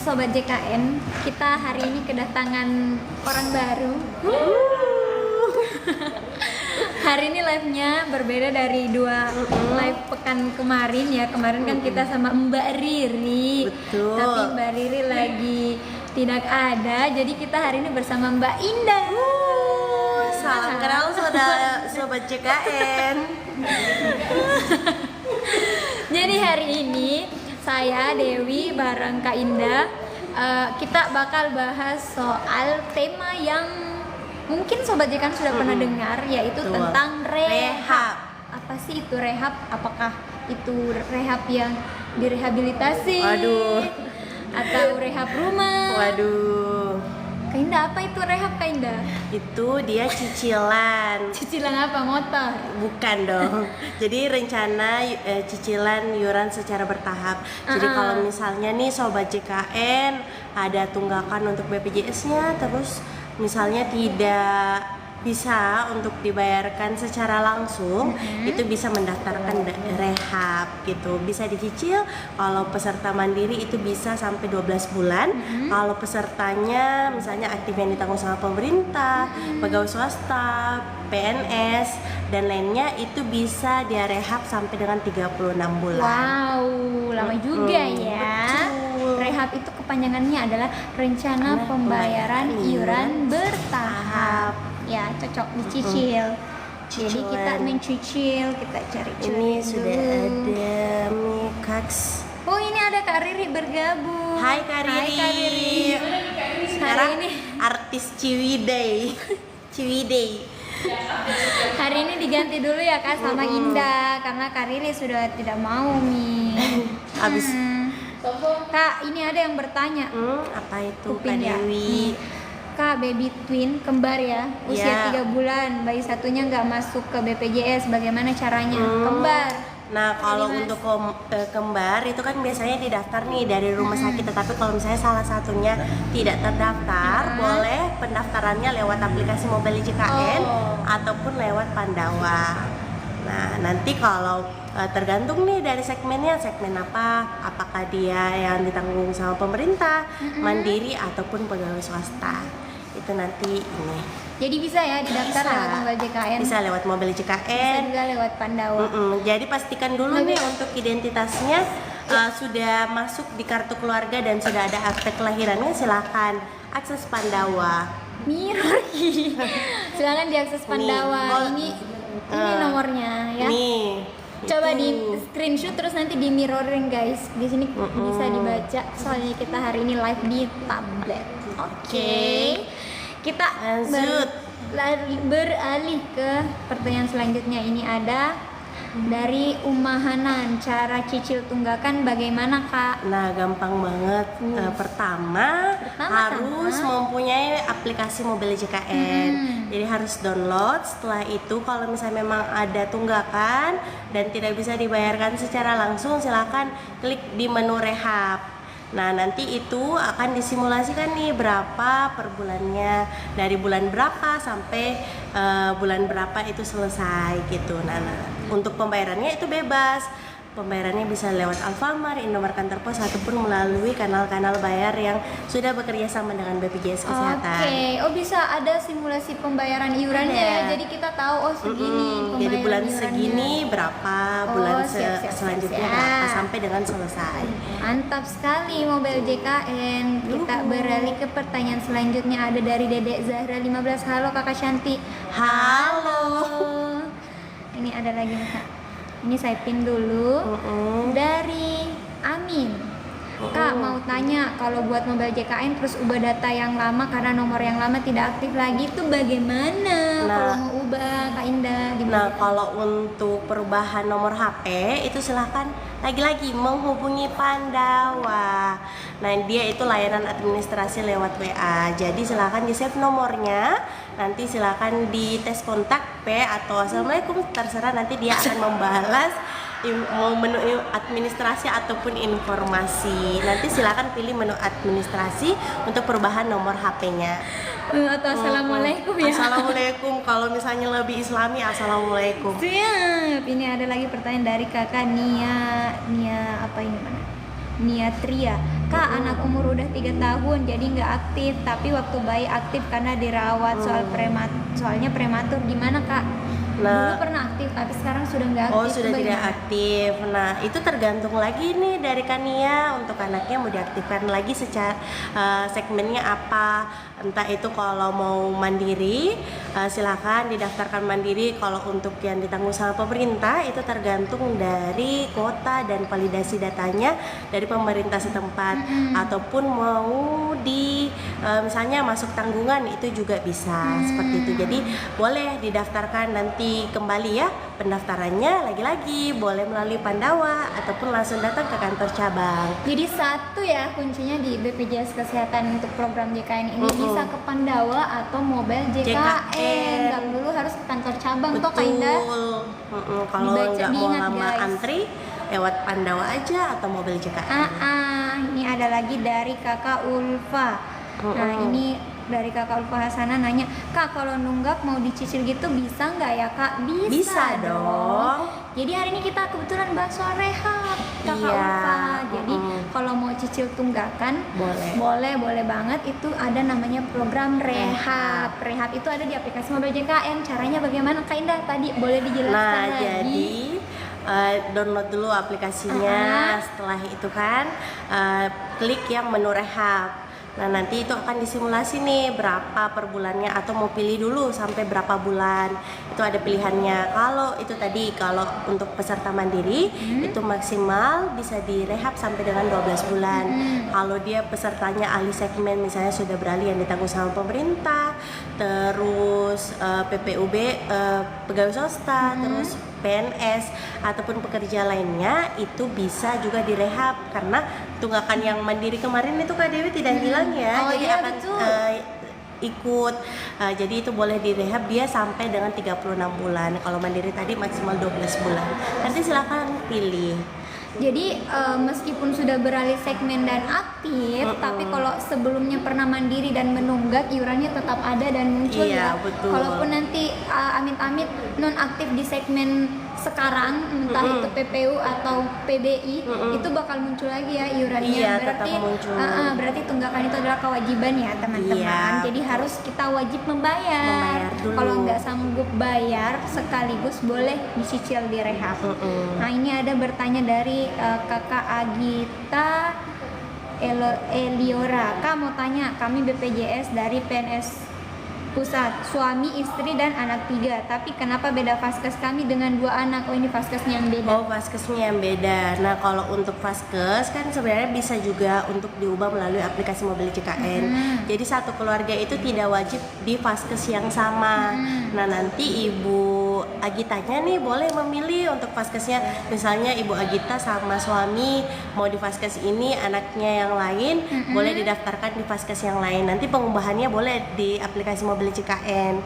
Sobat JKN, kita hari ini kedatangan orang baru. Hari ini live-nya berbeda dari dua live pekan kemarin ya. Kemarin kan kita sama Mbak Riri. Betul. Tapi Mbak Riri lagi tidak ada, jadi kita hari ini bersama Mbak Indah. Salam kenal sobat JKN. Jadi hari ini saya Dewi bareng Kak Indah, kita bakal bahas soal tema yang mungkin Sobat JKN sudah pernah dengar, yaitu Betul. tentang rehab. Rehab. Apa sih itu rehab? Apakah itu rehab yang direhabilitasi? Waduh. Atau rehab rumah? Waduh. Kak Indah, apa itu rehab Kak Indah? Itu dia cicilan. Cicilan apa? Motor? Bukan dong. Jadi rencana cicilan iuran secara bertahap. Jadi kalau misalnya nih sobat JKN ada tunggakan untuk BPJS-nya, terus misalnya tidak bisa untuk dibayarkan secara langsung, itu bisa mendaftarkan rehab gitu. Bisa dicicil. Kalau peserta mandiri itu bisa sampai 12 bulan. Kalau pesertanya misalnya aktif yang ditanggung sama pemerintah, pegawai swasta, PNS dan lainnya, itu bisa dia rehab sampai dengan 36 bulan. Wow, lama juga ya. Betul. Rehab itu kepanjangannya adalah rencana pembayaran iuran bertahap. Ya, cocok dicicil. Jadi kita mencicil, kita cari Ini sudah ada Mikax. Oh, ini ada Kak Riri bergabung. Hai Kak Riri. Hai Kak Riri. Sekarang Hari ini artis Ciwidey. Ciwidey. hari ini diganti dulu ya Kak sama Indah karena Kak Riri sudah tidak mau nih. Habis. Kak, ini ada yang bertanya. Apa itu Kuping Kak ya? Dewi? Kak, baby twin kembar ya, usia 3 bulan, bayi satunya nggak masuk ke BPJS, bagaimana caranya? Kembar. Nah, kalau Mas. untuk kembar itu kan biasanya didaftar nih dari rumah sakit. Tetapi kalau misalnya salah satunya tidak terdaftar, boleh pendaftarannya lewat aplikasi Mobile JKN ataupun lewat Pandawa. Nah, nanti kalau tergantung nih dari segmennya, segmen apa, apakah dia yang ditanggung sama pemerintah, mandiri ataupun pegawai swasta. Itu nanti ini. Jadi bisa ya didaftar Bisa. lewat Mobile JKN, Bisa lewat Mobile bisa JKN. juga lewat Pandawa. Jadi pastikan dulu nih untuk identitasnya sudah masuk di kartu keluarga dan sudah ada akte kelahirannya, silakan akses Pandawa. Mirror. Silakan diakses Pandawa. Nih, Ini nomornya ya. Nih. Coba itu. di screenshot terus nanti di mirroring guys. Di sini bisa dibaca. Soalnya kita hari ini live di tablet. Oke. Kita Lanjut. beralih ke pertanyaan selanjutnya. Ini ada dari Umahanan, cara cicil tunggakan bagaimana Kak? Nah, gampang banget. Pertama harus mempunyai aplikasi Mobile JKN. Jadi harus download. Setelah itu kalau misalnya memang ada tunggakan dan tidak bisa dibayarkan secara langsung, silakan klik di menu rehab. Nah, nanti itu akan disimulasikan nih berapa per bulannya, dari bulan berapa sampai bulan berapa itu selesai gitu. Nah, untuk pembayarannya itu bebas. Pembayarannya bisa lewat Alfamart, Indomaret Kantor Pos ataupun melalui kanal-kanal bayar yang sudah bekerja sama dengan BPJS Kesehatan. Oke, oh bisa ada simulasi pembayaran iurannya ya. Jadi kita tahu segini pembayaran Jadi bulan iurannya. segini berapa, bulan siap, selanjutnya siap. berapa sampai dengan selesai. Mantap sekali Mobile JKN. Kita beralih ke pertanyaan selanjutnya, ada dari Dedek Zahra 15. Halo Kakak Shanti. Halo. Ini ada lagi nih Kak. Ini saya pin dulu. Dari Amin. Kak mau tanya, kalau buat Mobile JKN terus ubah data yang lama karena nomor yang lama tidak aktif lagi, itu bagaimana? Kalau mau ubah Kak Indah Nah, kalau untuk perubahan nomor HP itu silahkan lagi-lagi menghubungi Pandawa. Nah, dia itu layanan administrasi lewat WA. Jadi silahkan di save nomornya. Nanti silahkan di tes kontak P atau Assalamualaikum, terserah, nanti dia akan membalas mau menu administrasi ataupun informasi. Nanti silakan pilih menu administrasi untuk perubahan nomor HP-nya. Atau Assalamualaikum ya. Assalamualaikum, kalau misalnya lebih islami Assalamualaikum. Siap. Ini ada lagi pertanyaan dari kakak Nia apa ini mana? Nia Tria. Kak, anak umur udah 3 tahun jadi nggak aktif, tapi waktu bayi aktif karena dirawat. Soalnya prematur. Gimana Kak? Nah, Dulu pernah aktif tapi sekarang sudah nggak aktif. oh sudah Itu tidak bagaimana? aktif. Nah itu tergantung lagi nih dari Kania untuk anaknya mau diaktifkan lagi secara segmennya apa. Entah itu kalau mau mandiri silakan didaftarkan mandiri. Kalau untuk yang ditanggung sama pemerintah itu tergantung dari kuota dan validasi datanya dari pemerintah setempat. Ataupun mau di misalnya masuk tanggungan itu juga bisa seperti itu. Jadi boleh didaftarkan nanti kembali ya pendaftarannya lagi-lagi boleh melalui Pandawa ataupun langsung datang ke kantor cabang. Jadi satu ya kuncinya di BPJS Kesehatan untuk program JKN ini bisa ke Pandawa atau mobile JKN. Nggak dulu harus ke kantor cabang toh Kak Indah. Kalau Dibaca, nggak mau diingat, lama guys. antri lewat Pandawa aja atau mobil JKN. Ini ada lagi dari Kakak Ulfa. Nah ini dari Kakak Ulfa Hasanah nanya, Kak kalau nunggak mau dicicil gitu bisa nggak ya Kak? Bisa dong. Jadi hari ini kita kebetulan bahas soal rehab Kakak Iya. Ulfa. Jadi kalau mau cicil tunggakan boleh banget. Itu ada namanya program rehab. Rehab itu ada di aplikasi mobile JKN. Caranya bagaimana Kak Indah? Tadi boleh dijelaskan Nah lagi? jadi download dulu aplikasinya. Setelah itu kan klik yang menu rehab. Nah nanti itu akan disimulasi nih berapa per bulannya atau mau pilih dulu sampai berapa bulan. Itu ada pilihannya. Kalau itu tadi kalau untuk peserta mandiri itu maksimal bisa direhab sampai dengan 12 bulan. Kalau dia pesertanya ahli segmen misalnya sudah beralih yang ditanggung sama pemerintah, terus PPUB pegawai swasta, terus PNS ataupun pekerja lainnya itu bisa juga direhab karena tunggakan yang mandiri kemarin itu Kak Dewi tidak hilang ya. Oh jadi iya, akan betul. ikut. Jadi itu boleh direhab dia sampai dengan 36 bulan. Kalau mandiri tadi maksimal 12 bulan. Nanti silakan pilih. Jadi meskipun sudah beralih segmen dan aktif, tapi kalau sebelumnya pernah mandiri dan menunggak, iurannya tetap ada dan muncul Iya, ya. betul. Kalaupun nanti amit-amit non aktif di segmen sekarang, entah itu PPU atau PBI, itu bakal muncul lagi ya iurannya. Iya, berarti tetap muncul. berarti tunggakan itu adalah kewajiban ya teman-teman. Iya. Jadi harus kita wajib membayar. Dulu. Kalau nggak sanggup bayar sekaligus boleh dicicil di rehab. Nah ini ada bertanya dari Kakak Agita Eliora. Kak mau tanya, kami BPJS dari PNS Pusat, suami, istri, dan anak 3. Tapi kenapa beda vaskes kami dengan 2 anak? Oh ini vaskesnya yang beda. Oh, vaskesnya yang beda. Nah, kalau untuk vaskes kan sebenarnya bisa juga untuk diubah melalui aplikasi mobil JKN. Jadi satu keluarga itu tidak wajib di vaskes yang sama. Nah, nanti Ibu Agitanya nih boleh memilih untuk vaskesnya. Misalnya Ibu Agita sama suami mau di vaskes ini, anaknya yang lain boleh didaftarkan di vaskes yang lain. Nanti pengubahannya boleh di aplikasi mobil JKN.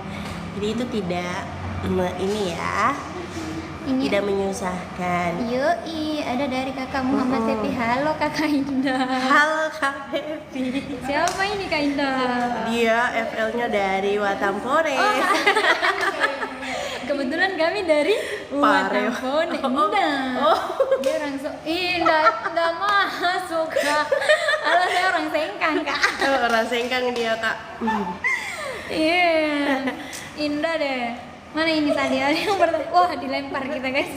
Jadi itu tidak ini ya. Ini Tidak menyusahkan. Yoi, ada dari Kakak Muhammad Fepi. Halo Kakak Indah. Halo Kak Happy. Siapa ini Kak Indah? Dia FL-nya dari Watampone. Kebetulan kami dari Pareo. Watampone. Indah. Dia orang Indah masuk Kak. Halo, saya orang Sengkang Kak. Orang Sengkang dia Kak. Iya. Indah deh. Mana ini tadi ada yang bertanya? Wah, dilempar kita guys.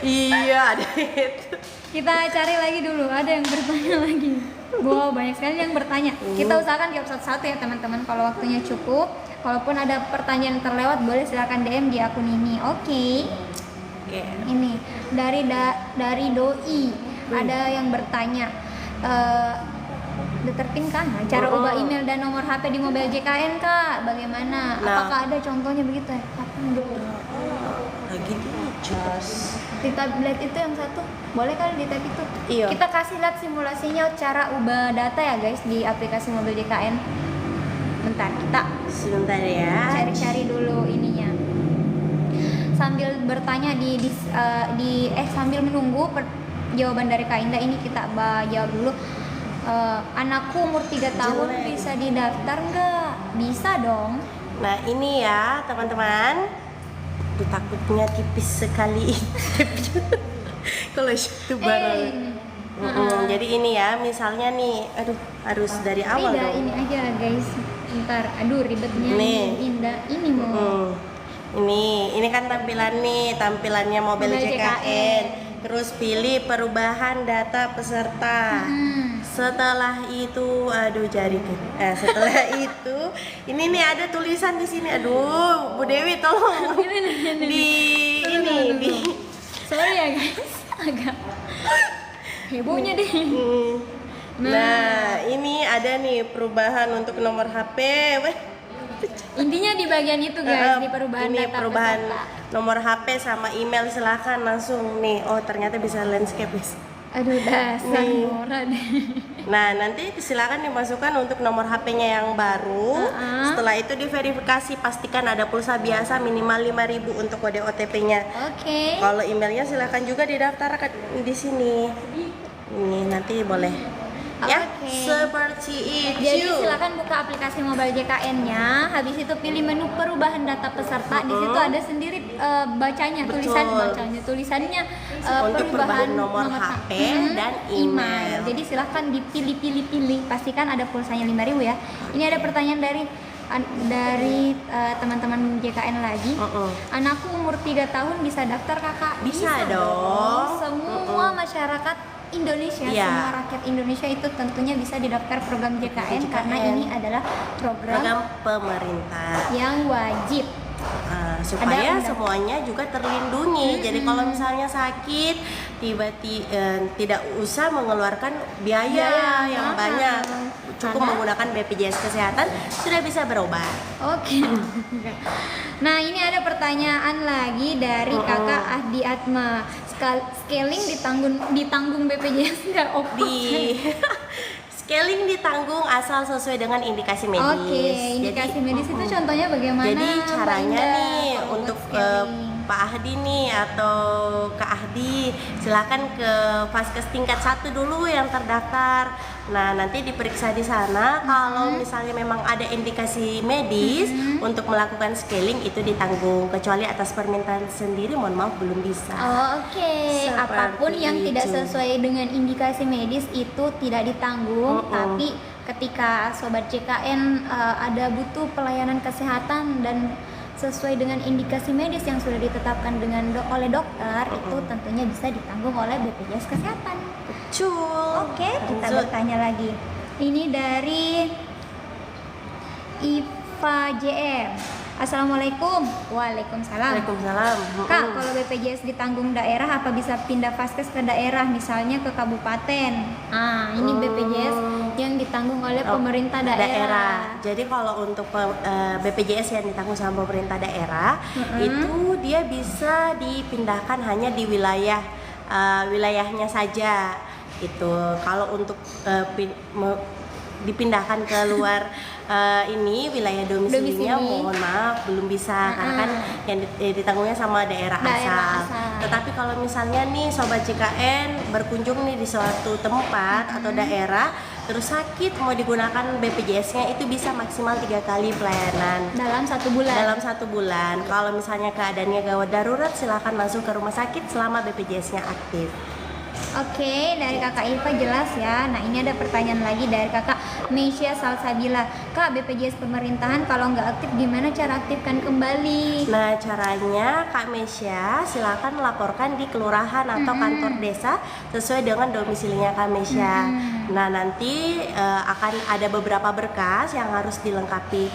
Iya ada itu. Kita cari lagi dulu, ada yang bertanya lagi. Wow, banyak sekali yang bertanya. Kita usahakan jawab satu-satu ya teman-teman kalau waktunya cukup. Kalaupun ada pertanyaan terlewat, boleh silakan DM di akun ini. Oke. Ini dari Doi. Ada yang bertanya. Deterpin kan cara ubah email dan nomor HP di mobil JKN Kak, bagaimana? Apakah ada contohnya begitu ya? Lagi dicas. Di tablet itu yang satu, boleh kali di tab itu? Iya. Kita kasih lihat simulasinya cara ubah data ya guys di aplikasi mobil JKN. Bentar, kita Sebentar ya. cari-cari dulu ininya. Sambil bertanya sambil menunggu jawaban dari Kak Indah ini kita jawab dulu. Anakku umur 3 tahun bisa didaftar nggak? Bisa dong. Nah ini ya teman-teman. Takutnya tipis sekali. Kalau itu barang. Jadi ini ya, misalnya nih, aduh harus dari awal Tidak, dong. ini aja guys. Ntar, aduh ribetnya Nih. Indah. Ini mau. Ini kan tampilannya mobil Mobil JKN. Terus pilih perubahan data peserta. Setelah itu, aduh jariku. Setelah itu, ini nih ada tulisan di sini. Aduh, Bu Dewi tolong di Sorry ya guys, agak hebohnya deh. Nah, ini ada nih perubahan untuk nomor HP. Intinya di bagian itu guys, di perubahan Ini data perubahan peserta. nomor HP sama email, silahkan langsung nih. Oh, ternyata bisa landscape guys. Aduh dasar Nih. Nora deh. Nah, nanti silakan dimasukkan untuk nomor HP-nya yang baru. Setelah itu diverifikasi, pastikan ada pulsa biasa minimal 5.000 untuk kode OTP-nya. Oke. Kalau emailnya silakan juga didaftarkan di sini. Ini nanti boleh. Ya, Oke. seperti itu. Jadi silakan buka aplikasi mobile JKN-nya. Habis itu pilih menu perubahan data peserta. Di situ ada sendiri bacanya, tulisannya Untuk perubahan nomor HP dan email. Jadi silahkan dipilih-pilih. Pastikan ada pulsanya 5.000 ya. Ini ada pertanyaan dari teman-teman JKN lagi. Anakku umur 3 tahun bisa daftar kakak? Bisa dong. Semua masyarakat Indonesia, semua rakyat Indonesia itu tentunya bisa didaftar program JKN karena ini adalah program pemerintah yang wajib. Supaya Ada semuanya juga terlindungi. Jadi kalau misalnya sakit, tiba-tiba tidak usah mengeluarkan biaya yang banyak, cukup menggunakan BPJS Kesehatan sudah bisa berobat. Oke. Nah ini ada pertanyaan lagi dari kakak Ahdi Atma. Scaling ditanggung BPJS nggak? Scaling ditanggung asal sesuai dengan indikasi medis. Oke, indikasi medis itu contohnya bagaimana? Jadi caranya Mbak Indah, nih kalau buat untuk scaling? Pak Ahdi nih atau Kak Ahdi, silakan ke Vaskes tingkat 1 dulu yang terdaftar. Nah, nanti diperiksa di sana. Kalau misalnya memang ada indikasi medis untuk melakukan scaling itu ditanggung, kecuali atas permintaan sendiri mohon maaf belum bisa. Oke. Apapun yang tidak sesuai dengan indikasi medis itu tidak ditanggung, tapi ketika sobat JKN ada butuh pelayanan kesehatan dan sesuai dengan indikasi medis yang sudah ditetapkan oleh dokter, itu tentunya bisa ditanggung oleh BPJS Kesehatan. Betul. Oke, kita bertanya lagi. Ini dari Iva JM. Assalamualaikum. Waalaikumsalam. Waalaikumsalam. Kak, kalau BPJS ditanggung daerah, apa bisa pindah Vaskes ke daerah, misalnya ke kabupaten? Ini BPJS yang ditanggung oleh pemerintah daerah. Jadi kalau untuk BPJS yang ditanggung sama pemerintah daerah, itu dia bisa dipindahkan hanya di wilayahnya saja. Itu kalau untuk dipindahkan ke luar ini wilayah domisilinya mohon maaf belum bisa karena kan yang ditanggungnya sama daerah asal. Tetapi kalau misalnya nih sobat JKN berkunjung nih di suatu tempat atau daerah terus sakit mau digunakan BPJS-nya, itu bisa maksimal 3 kali pelayanan dalam 1 bulan. dalam 1 bulan. Kalau misalnya keadaannya gawat darurat, silakan langsung ke rumah sakit selama BPJS-nya aktif. Oke, dari kakak Iva jelas ya. Nah ini ada pertanyaan lagi dari kakak Meisya Salsabila. Kak, BPJS pemerintahan kalau nggak aktif gimana cara aktifkan kembali? Nah caranya Kak Meisya silakan melaporkan di kelurahan atau kantor desa sesuai dengan domisilinya Kak Meisya. Nah nanti akan ada beberapa berkas yang harus dilengkapi.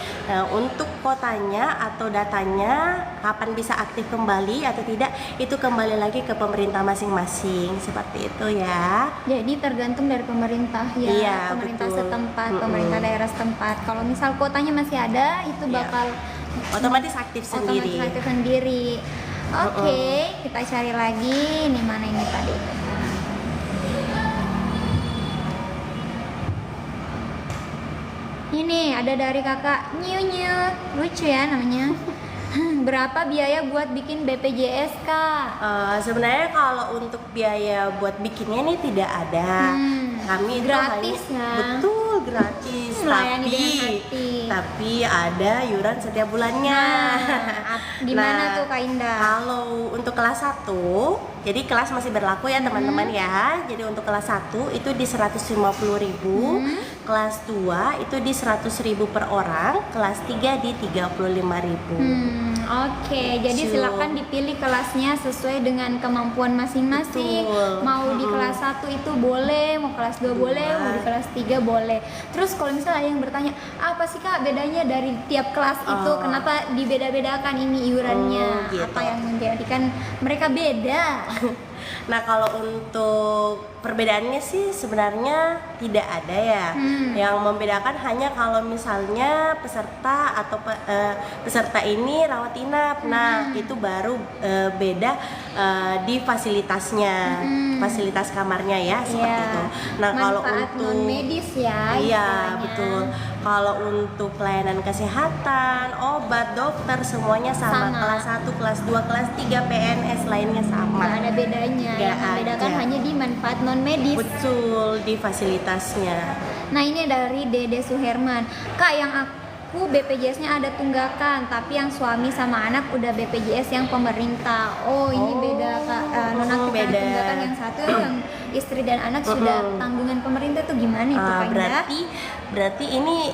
Untuk kotanya atau datanya kapan bisa aktif kembali atau tidak, itu kembali lagi ke pemerintah masing-masing seperti itu ya. Jadi tergantung dari pemerintah ya, Iya, pemerintah betul. setempat, pemerintah daerah setempat. Kalau misal kotanya masih ada, itu bakal Otomatis aktif sendiri. otomatis aktif sendiri. Oke, kita cari lagi. Ini mana ini tadi? Ini ada dari kakak Nyu, lucu ya namanya. Berapa biaya buat bikin BPJS kak? Sebenarnya kalau untuk biaya buat bikinnya ini tidak ada. Kami itu Gratis hanya, ya? betul gratis. Melayani Tapi dengan hati. tapi ada iuran setiap bulannya. Gimana tuh Kak Indah? Kalau untuk kelas 1, jadi kelas masih berlaku ya teman-teman ya. Jadi untuk kelas 1 itu di 150.000, kelas 2 itu di 100.000 per orang, kelas 3 di 35.000. Oke, jadi silakan dipilih kelasnya sesuai dengan kemampuan masing-masing. Betul. Mau di kelas 1 itu boleh, mau kelas 2 boleh, mau di kelas 3 boleh. Terus kalau misalnya ada yang bertanya, apa sih Kak bedanya dari tiap kelas itu? Kenapa dibeda-bedakan ini iurannya? Gitu. Apa yang menjadikan mereka beda? Nah kalau untuk perbedaannya sih sebenarnya tidak ada ya. Yang membedakan hanya kalau misalnya peserta atau peserta ini rawat inap. Nah itu baru beda di fasilitasnya, fasilitas kamarnya ya seperti itu. Nah kalau Manfaat untuk non medis ya. iya istilahnya. betul. Kalau untuk pelayanan kesehatan, obat, dokter semuanya sama. Kelas 1, kelas 2, kelas 3 PNS lainnya sama. Nggak ada bedanya. Nggak Yang membedakan ada. hanya di manfaat non medis. Betul, di fasilitasnya. Nah ini dari Dede Suherman. Kak, yang aku BPJS-nya ada tunggakan, tapi yang suami sama anak udah BPJS yang pemerintah. Oh ini beda Kak. Nonaktifkan beda. tunggakan yang satu yang istri dan anak sudah tanggungan pemerintah tuh gimana itu Kak Indah? Berarti ini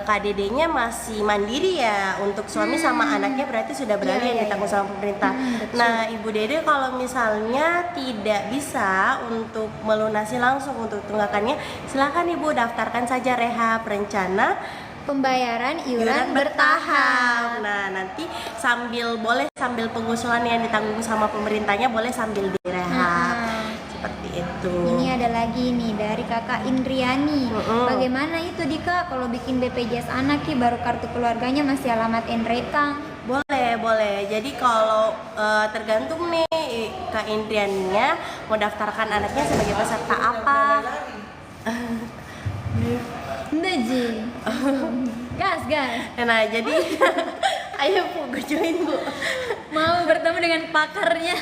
KDD-nya masih mandiri ya. Untuk suami sama anaknya berarti sudah beralih yang ditanggung sama pemerintah. Nah Ibu Dede kalau misalnya tidak bisa untuk melunasi langsung untuk tunggakannya, silakan Ibu daftarkan saja rehab rencana Pembayaran iuran bertahap. Nah, nanti sambil pengusulan yang ditanggung sama pemerintahnya boleh sambil direhab. Seperti itu. Ini ada lagi nih dari Kakak Indriani. Bagaimana itu Dika kalau bikin BPJS anak ki baru kartu keluarganya masih alamat Enrekang? Boleh. Jadi kalau tergantung nih Kak Indrianinya mau daftarkan anaknya sebagai peserta apa. Enggak Ji. Gas. Nah, jadi ayo Bu, gue join Bu. Mau bertemu dengan pakarnya.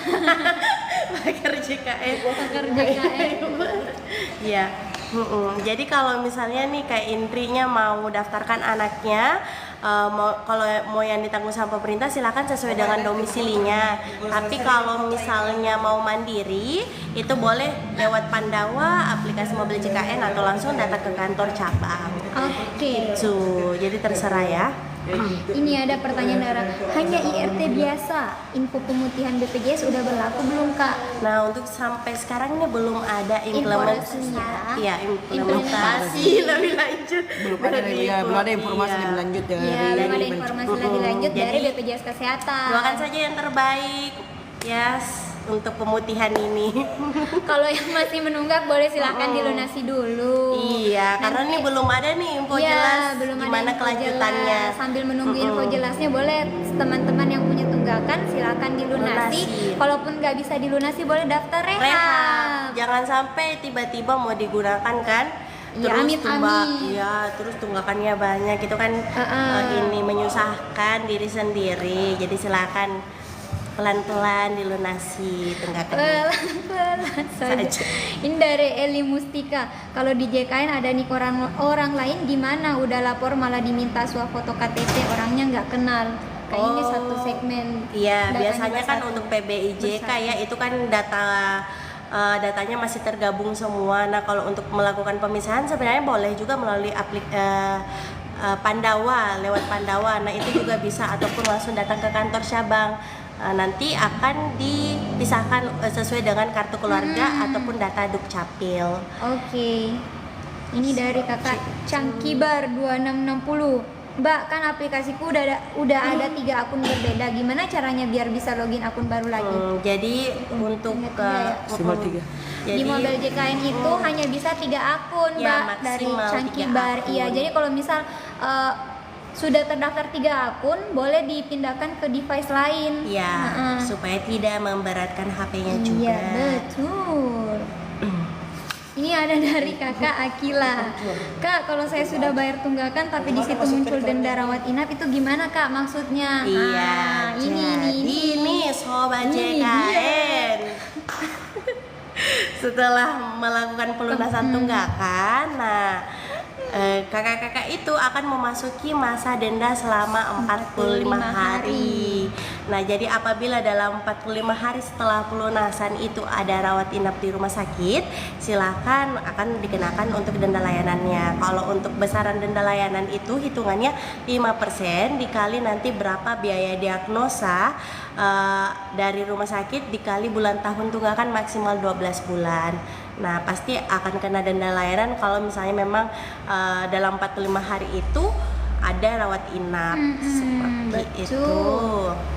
Pakar JKN. Pakar JKN. Iya. Jadi kalau misalnya nih Kak Indrinya mau daftarkan anaknya, kalau mau yang ditanggung sama pemerintah silakan sesuai dengan domisilinya. Tapi kalau misalnya mau mandiri itu boleh lewat Pandawa, aplikasi mobil JKN atau langsung datang ke kantor cabang. Oke. Gitu. Jadi terserah ya. Ini ada pertanyaan Dara. Hanya IRT biasa. Info pemutihan BPJS udah berlaku belum Kak? Nah untuk sampai sekarang ini belum ada implementasi. Informasinya. Iya implementasi lebih lanjut. Belum ada informasi lebih lanjut dari Iya, belum ada informasi lebih lanjut dari Jadi, BPJS Kesehatan. Doakan saja yang terbaik, untuk pemutihan ini. Kalau yang masih menunggak boleh silahkan dilunasi dulu. Iya, karena ini belum ada nih info Iya, jelas belum ada gimana info kelanjutannya. jelas. Sambil menunggu info jelasnya boleh teman-teman yang punya tunggakan silahkan dilunasi. Lunasi. Kalaupun nggak bisa dilunasi boleh daftar Rehab. rehab. Jangan sampai tiba-tiba mau digunakan kan. Iya, Terus amit-amit. terus tunggakannya banyak itu kan ini menyusahkan diri sendiri. Jadi silakan pelan-pelan dilunasi tunggakannya. Pelan-pelan saja. Saja. Ini dari Eli Mustika. Kalau di JKN ada nih orang lain gimana? Udah lapor malah diminta foto KTP, orangnya nggak kenal. Kayak ini satu segmen. Iya, datanya biasanya kan satu. untuk PBIJK ya itu kan datanya masih tergabung semua. Nah, kalau untuk melakukan pemisahan sebenarnya boleh juga melalui Pandawa, lewat Pandawa. Nah, itu juga bisa ataupun langsung datang ke kantor cabang. Nanti akan dipisahkan sesuai dengan kartu keluarga ataupun data Dukcapil. Oke. Ini dari Kakak Cangkibar 2660. Mbak, kan aplikasiku udah ada 3 akun berbeda. Gimana caranya biar bisa login akun baru lagi? Jadi untuk Simbol 3. Di Mobile JKN itu hanya bisa 3 akun, Ya, Mbak, dari maksimal 3 Cangkibar. akun. Iya, jadi kalau misal sudah terdaftar 3 akun, boleh dipindahkan ke device lain. Ya, supaya tidak memberatkan HP-nya juga. Iya, betul. Ini ada dari Kakak Akila. Kak, kalau saya sudah bayar tunggakan tapi di situ muncul denda rawat inap itu gimana Kak maksudnya? Iya, Ini nih Sobat Ini JKN. Setelah melakukan pelunasan tunggakan, nah kakak-kakak itu akan memasuki masa denda selama 45 hari. Nah, jadi apabila dalam 45 hari setelah pelunasan itu ada rawat inap di rumah sakit, silakan akan dikenakan untuk denda layanannya. Kalau untuk besaran denda layanan itu hitungannya 5% dikali nanti berapa biaya diagnosa dari rumah sakit dikali bulan tahun tunggakan maksimal 12 bulan. Nah, pasti akan kena denda layanan kalau misalnya memang dalam 45 hari itu ada rawat inap seperti itu.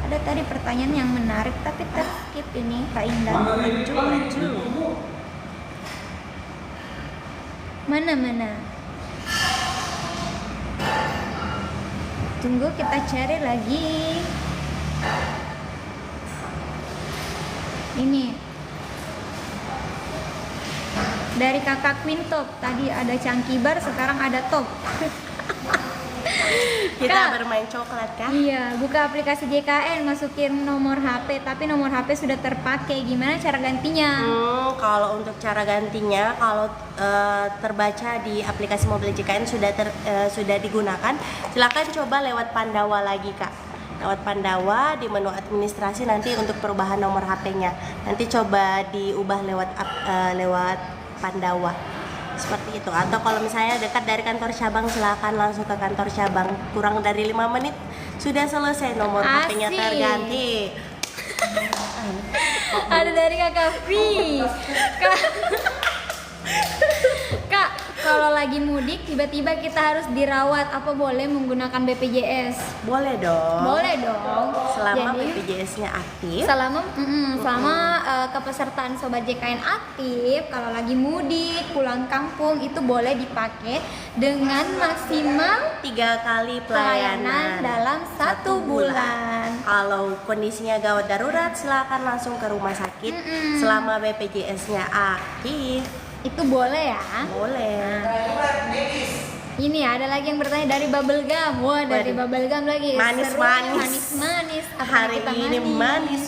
Ada tadi pertanyaan yang menarik tapi terskip ini Kak Indah. Laju. Mana? Tunggu, kita cari lagi. Ini dari Kakak Quintop, tadi ada cangkibar, sekarang ada top. Kita Kak, bermain coklat kah? iya, buka aplikasi JKN, masukin nomor HP, tapi nomor HP sudah terpakai. Gimana cara gantinya? Kalau untuk cara gantinya, kalau terbaca di aplikasi mobil JKN sudah digunakan, silakan coba lewat Pandawa lagi, Kak. Lewat Pandawa di menu administrasi nanti untuk perubahan nomor HP-nya. Nanti coba diubah lewat Pandawa. Seperti itu. Atau kalau misalnya dekat dari kantor cabang, silakan langsung ke kantor cabang. Kurang dari 5 menit sudah selesai nomor HP-nya terganti. Ada dari Kakak Fi. Kak, kalau lagi mudik tiba-tiba kita harus dirawat, apa boleh menggunakan BPJS? Boleh dong. Boleh dong. Selama Jadi, BPJS-nya aktif. selama kepesertaan Sobat JKN aktif, kalau lagi mudik, pulang kampung itu boleh dipakai dengan maksimal 3 kali pelayanan pelayanan dalam 1 bulan. Kalau kondisinya gawat darurat, silakan langsung ke rumah sakit selama BPJS-nya aktif. Itu boleh ya? Boleh. Ini ada lagi yang bertanya dari Bubblegum. Wah, dari Waduh. Bubblegum lagi. Manis-manis. Seru, manis-manis. Apa Hari kita ini manis.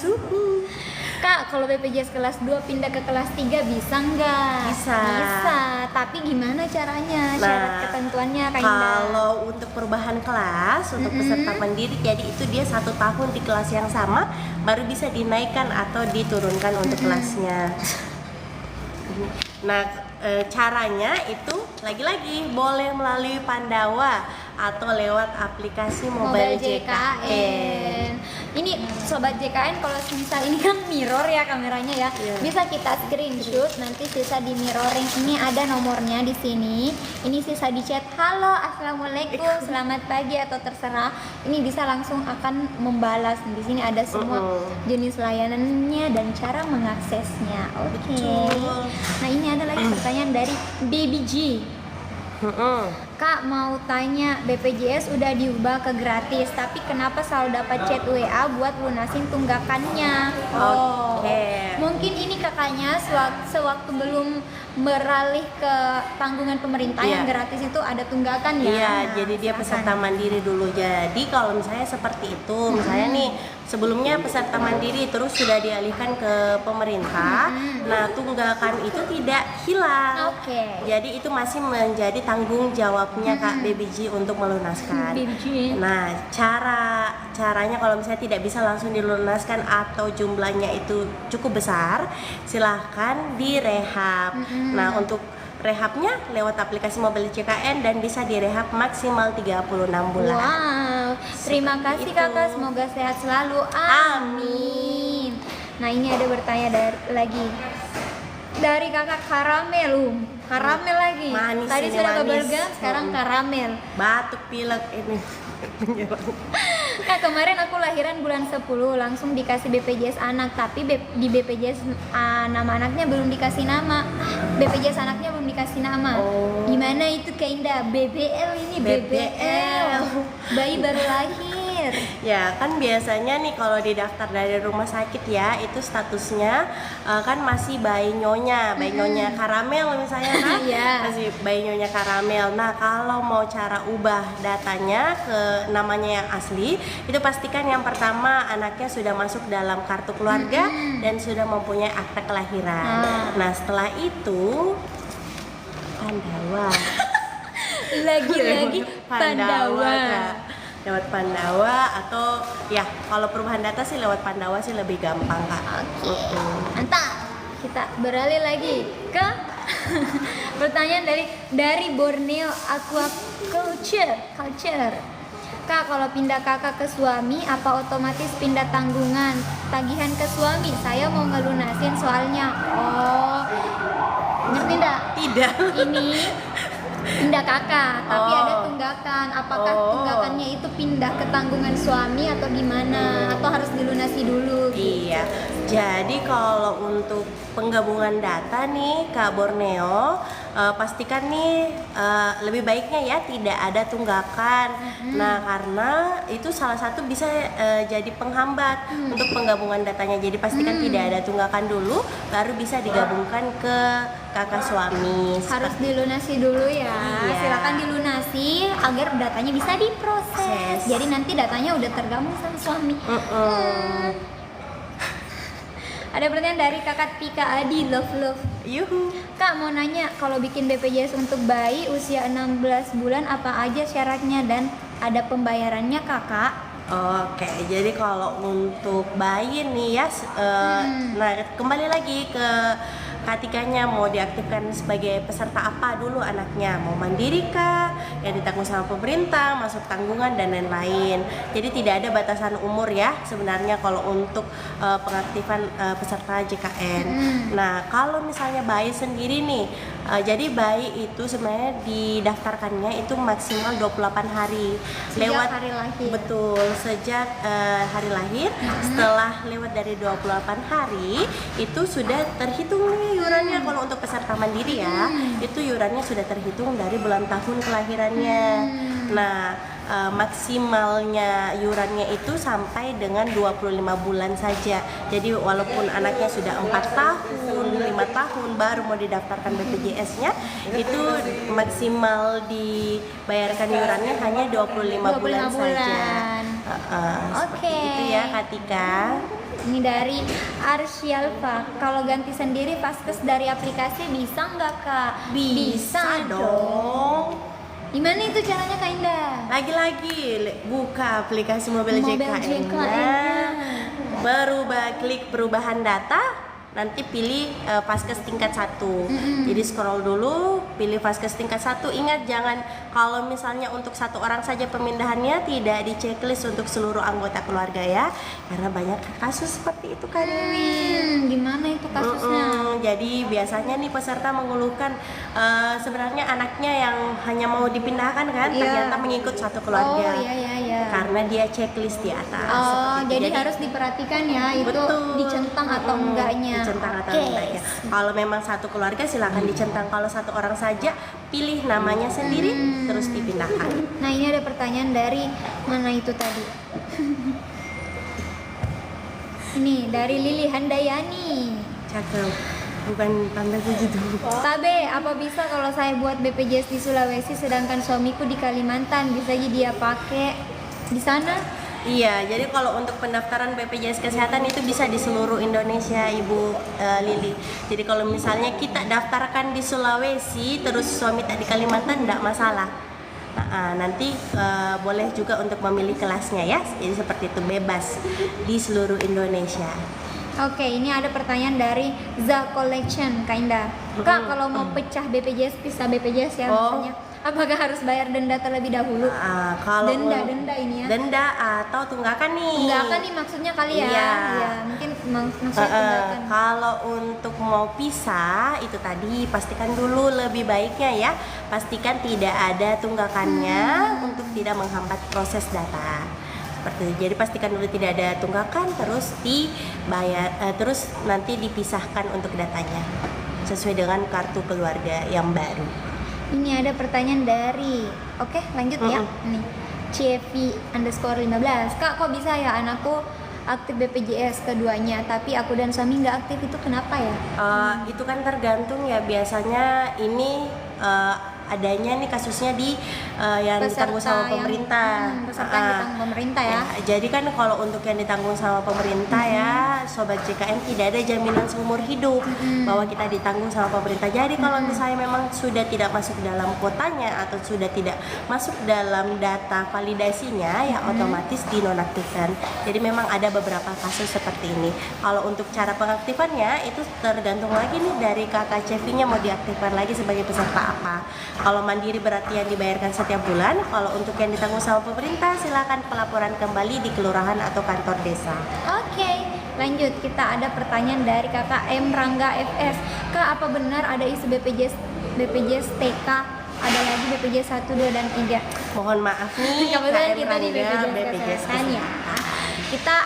Kak, kalau BPJS kelas 2 pindah ke kelas 3 bisa nggak? Bisa. Bisa, tapi gimana caranya? Syarat ketentuannya Kak Indah? Kalau untuk perubahan kelas untuk peserta mandiri, jadi itu dia 1 tahun di kelas yang sama baru bisa dinaikkan atau diturunkan untuk kelasnya. Nah, caranya itu lagi-lagi boleh melalui Pandawa atau lewat aplikasi Mobile JKN. Ini Sobat JKN, kalau misal ini kan mirror ya kameranya ya, bisa kita screenshot, nanti sisa di mirroring. Ini ada nomornya di sini. Ini sisa di chat, halo, assalamualaikum, selamat pagi atau terserah. Ini bisa langsung akan membalas. Di sini ada semua jenis layanannya dan cara mengaksesnya. Oke. Nah, ini ada lagi pertanyaan dari Baby G. Kak, mau tanya, BPJS udah diubah ke gratis, tapi kenapa selalu dapat chat WA buat lunasin tunggakannya? Oke. Mungkin ini kakaknya sewaktu belum beralih ke tanggungan pemerintah yang gratis itu ada tunggakan ya? Iya, Nah, jadi dia silakan. peserta mandiri dulu. Jadi kalau misalnya seperti itu, misalnya nih sebelumnya peserta mandiri terus sudah dialihkan ke pemerintah, nah tunggakan itu tidak hilang. Oke. Jadi itu masih menjadi tanggung jawabnya Kak Baby G untuk melunaskan. Baby G. Nah, caranya kalau misalnya tidak bisa langsung dilunaskan atau jumlahnya itu cukup besar, silahkan direhab. Nah, untuk rehabnya lewat aplikasi mobil JKN dan bisa direhab maksimal 36 bulan. Wow, terima kasih itu. kakak, semoga sehat selalu. Amin. Nah, ini ada bertanya lagi dari kakak Karamel, Karamel lagi. Manis Tadi ini, sudah manis. Bubblegum, sekarang Karamel. Batuk pilek ini. Kak, kemarin aku lahiran bulan 10, langsung dikasih BPJS anak, tapi di BPJS nama anaknya belum dikasih nama. BPJS anaknya belum dikasih nama. Gimana itu Kak Indah? BBL ini, BBL. Bayi baru lahir. Ya kan biasanya nih kalau didaftar dari rumah sakit ya itu statusnya kan masih bayi nyonya karamel misalnya kan masih bayi nyonya karamel. Nah kalau mau cara ubah datanya ke namanya yang asli itu pastikan yang pertama anaknya sudah masuk dalam kartu keluarga dan sudah mempunyai akta kelahiran. Nah setelah itu Pandawa. Lagi-lagi Pandawa. Kak. Lewat Pandawa atau ya kalau perubahan data sih lewat Pandawa sih lebih gampang Kak. Oke, mantap. Kita beralih lagi ke pertanyaan dari Borneo Aquaculture. Kak, kalau pindah kakak ke suami, apa otomatis pindah tanggungan tagihan ke suami? Saya mau ngelunasin soalnya. Oh, ngerti enggak? Tidak. Ini pindah kakak, tapi Oh. ada tunggakan. Apakah Oh. tunggakannya itu pindah ke tanggungan suami atau gimana? Atau harus dilunasi dulu? Iya, jadi kalau untuk penggabungan data nih Kak Borneo, pastikan nih lebih baiknya ya tidak ada tunggakan. Nah karena itu salah satu bisa jadi penghambat untuk penggabungan datanya. Jadi pastikan tidak ada tunggakan dulu, baru bisa digabungkan ke kakak suami. Harus dilunasi dulu ya. Iya. Silakan dilunasi agar datanya bisa diproses. Proses. Jadi nanti datanya udah tergabung sama suami. Ada pertanyaan dari kakak Tika Adi Love. Yuhu. Kak mau nanya, kalau bikin BPJS untuk bayi usia 16 bulan apa aja syaratnya dan ada pembayarannya kakak? Oke, jadi kalau untuk bayi nih ya, nah kembali lagi ke Katikanya mau diaktifkan sebagai peserta apa dulu anaknya, mau mandiri kah, yang ditanggung sama pemerintah, masuk tanggungan dan lain-lain. Jadi tidak ada batasan umur ya sebenarnya kalau untuk pengaktifan peserta JKN. Nah kalau misalnya bayi sendiri nih, jadi bayi itu sebenarnya didaftarkannya itu maksimal 28 hari Sejak hari lahir. Betul, sejak hari lahir. Setelah lewat dari 28 hari itu sudah terhitung nih iurannya. Kalau untuk peserta mandiri ya, itu iurannya sudah terhitung dari bulan tahun kelahirannya. Nah, maksimalnya iurannya itu sampai dengan 25 bulan saja. Jadi walaupun anaknya sudah 4 tahun, 5 tahun baru mau didaftarkan BPJS-nya, itu maksimal dibayarkan iurannya hanya 25 bulan saja. Seperti Oke. itu ya Katika. Ini dari Arsyalfa. Kalau ganti sendiri Vaskes dari aplikasi bisa nggak kak? Bisa dong. Gimana itu caranya Kak Indah? Lagi-lagi buka aplikasi mobil JKN, JKN. berubah, klik perubahan data, nanti pilih Vaskes tingkat 1. Jadi scroll dulu, pilih Vaskes tingkat 1. Ingat jangan kalau misalnya untuk satu orang saja pemindahannya tidak di checklist untuk seluruh anggota keluarga ya, karena banyak kasus seperti itu Kak Dewi. Gimana itu kasusnya? Jadi biasanya nih peserta mengeluhkan sebenarnya anaknya yang hanya mau dipindahkan kan, Iya. ternyata mengikut satu keluarga. Oh iya. Karena dia checklist di atas. Oh, seperti itu. jadi harus diperhatikan ya itu Betul. dicentang atau enggaknya. Dicentang atau Oke. enggaknya. Kalau memang satu keluarga silakan dicentang. Kalau satu orang saja pilih namanya sendiri terus dipindahkan. Nah ini ada pertanyaan dari mana itu tadi? Ini dari Lili Handayani. Cakep. Bukan tanda begitu. Tabe, apa bisa kalau saya buat BPJS di Sulawesi sedangkan suamiku di Kalimantan, bisa jadi dia pakai di sana? Iya, jadi kalau untuk pendaftaran BPJS Kesehatan itu bisa di seluruh Indonesia, Ibu Lili. Jadi kalau misalnya kita daftarkan di Sulawesi, terus suami tak di Kalimantan, tidak masalah. Nanti boleh juga untuk memilih kelasnya ya. Jadi seperti itu, bebas di seluruh Indonesia. Oke, ini ada pertanyaan dari The Collection, Kak Indah. Kak, kalau mau pecah BPJS, pisah BPJS ya Oh. misalnya, apakah harus bayar denda terlebih dahulu? Kalau Denda ini ya? denda atau tunggakan nih? Tunggakan nih maksudnya kali ya? Iya. Iya, mungkin maksudnya tunggakan. Kalau untuk mau pisah itu tadi pastikan dulu lebih baiknya ya, pastikan tidak ada tunggakannya untuk tidak menghambat proses data. Seperti itu. Jadi pastikan dulu tidak ada tunggakan, terus dibayar, terus nanti dipisahkan untuk datanya sesuai dengan kartu keluarga yang baru. Ini ada pertanyaan dari, oke lanjut ya. Nih, CV_15. Kak, kok bisa ya anakku aktif BPJS keduanya, tapi aku dan suami nggak aktif, itu kenapa ya? Itu kan tergantung ya, biasanya ini adanya nih kasusnya di yang ditanggung sama pemerintah. Peserta yang ditanggung pemerintah ya. Jadi kan kalau untuk yang ditanggung sama pemerintah ya, sobat JKN tidak ada jaminan seumur hidup bahwa kita ditanggung sama pemerintah. Jadi kalau misalnya memang sudah tidak masuk dalam kuotanya atau sudah tidak masuk dalam data validasinya, ya otomatis dinonaktifkan. Jadi memang ada beberapa kasus seperti ini. Kalau untuk cara pengaktifannya itu tergantung lagi nih dari KKCV-nya mau diaktifkan lagi sebagai peserta apa. Kalau mandiri berarti yang dibayarkan setiap bulan. Kalau untuk yang ditanggung sama pemerintah silakan pelaporan kembali di kelurahan atau kantor desa. Oke, lanjut. Kita ada pertanyaan dari Kakak M Rangga FS. Kak, apa benar ada isu BPJS TK? Ada lagi BPJS 1, 2, dan 3? Mohon maaf nih, Kebetulan KM kita di Rangga, BPJS Kesehatan ya. Kita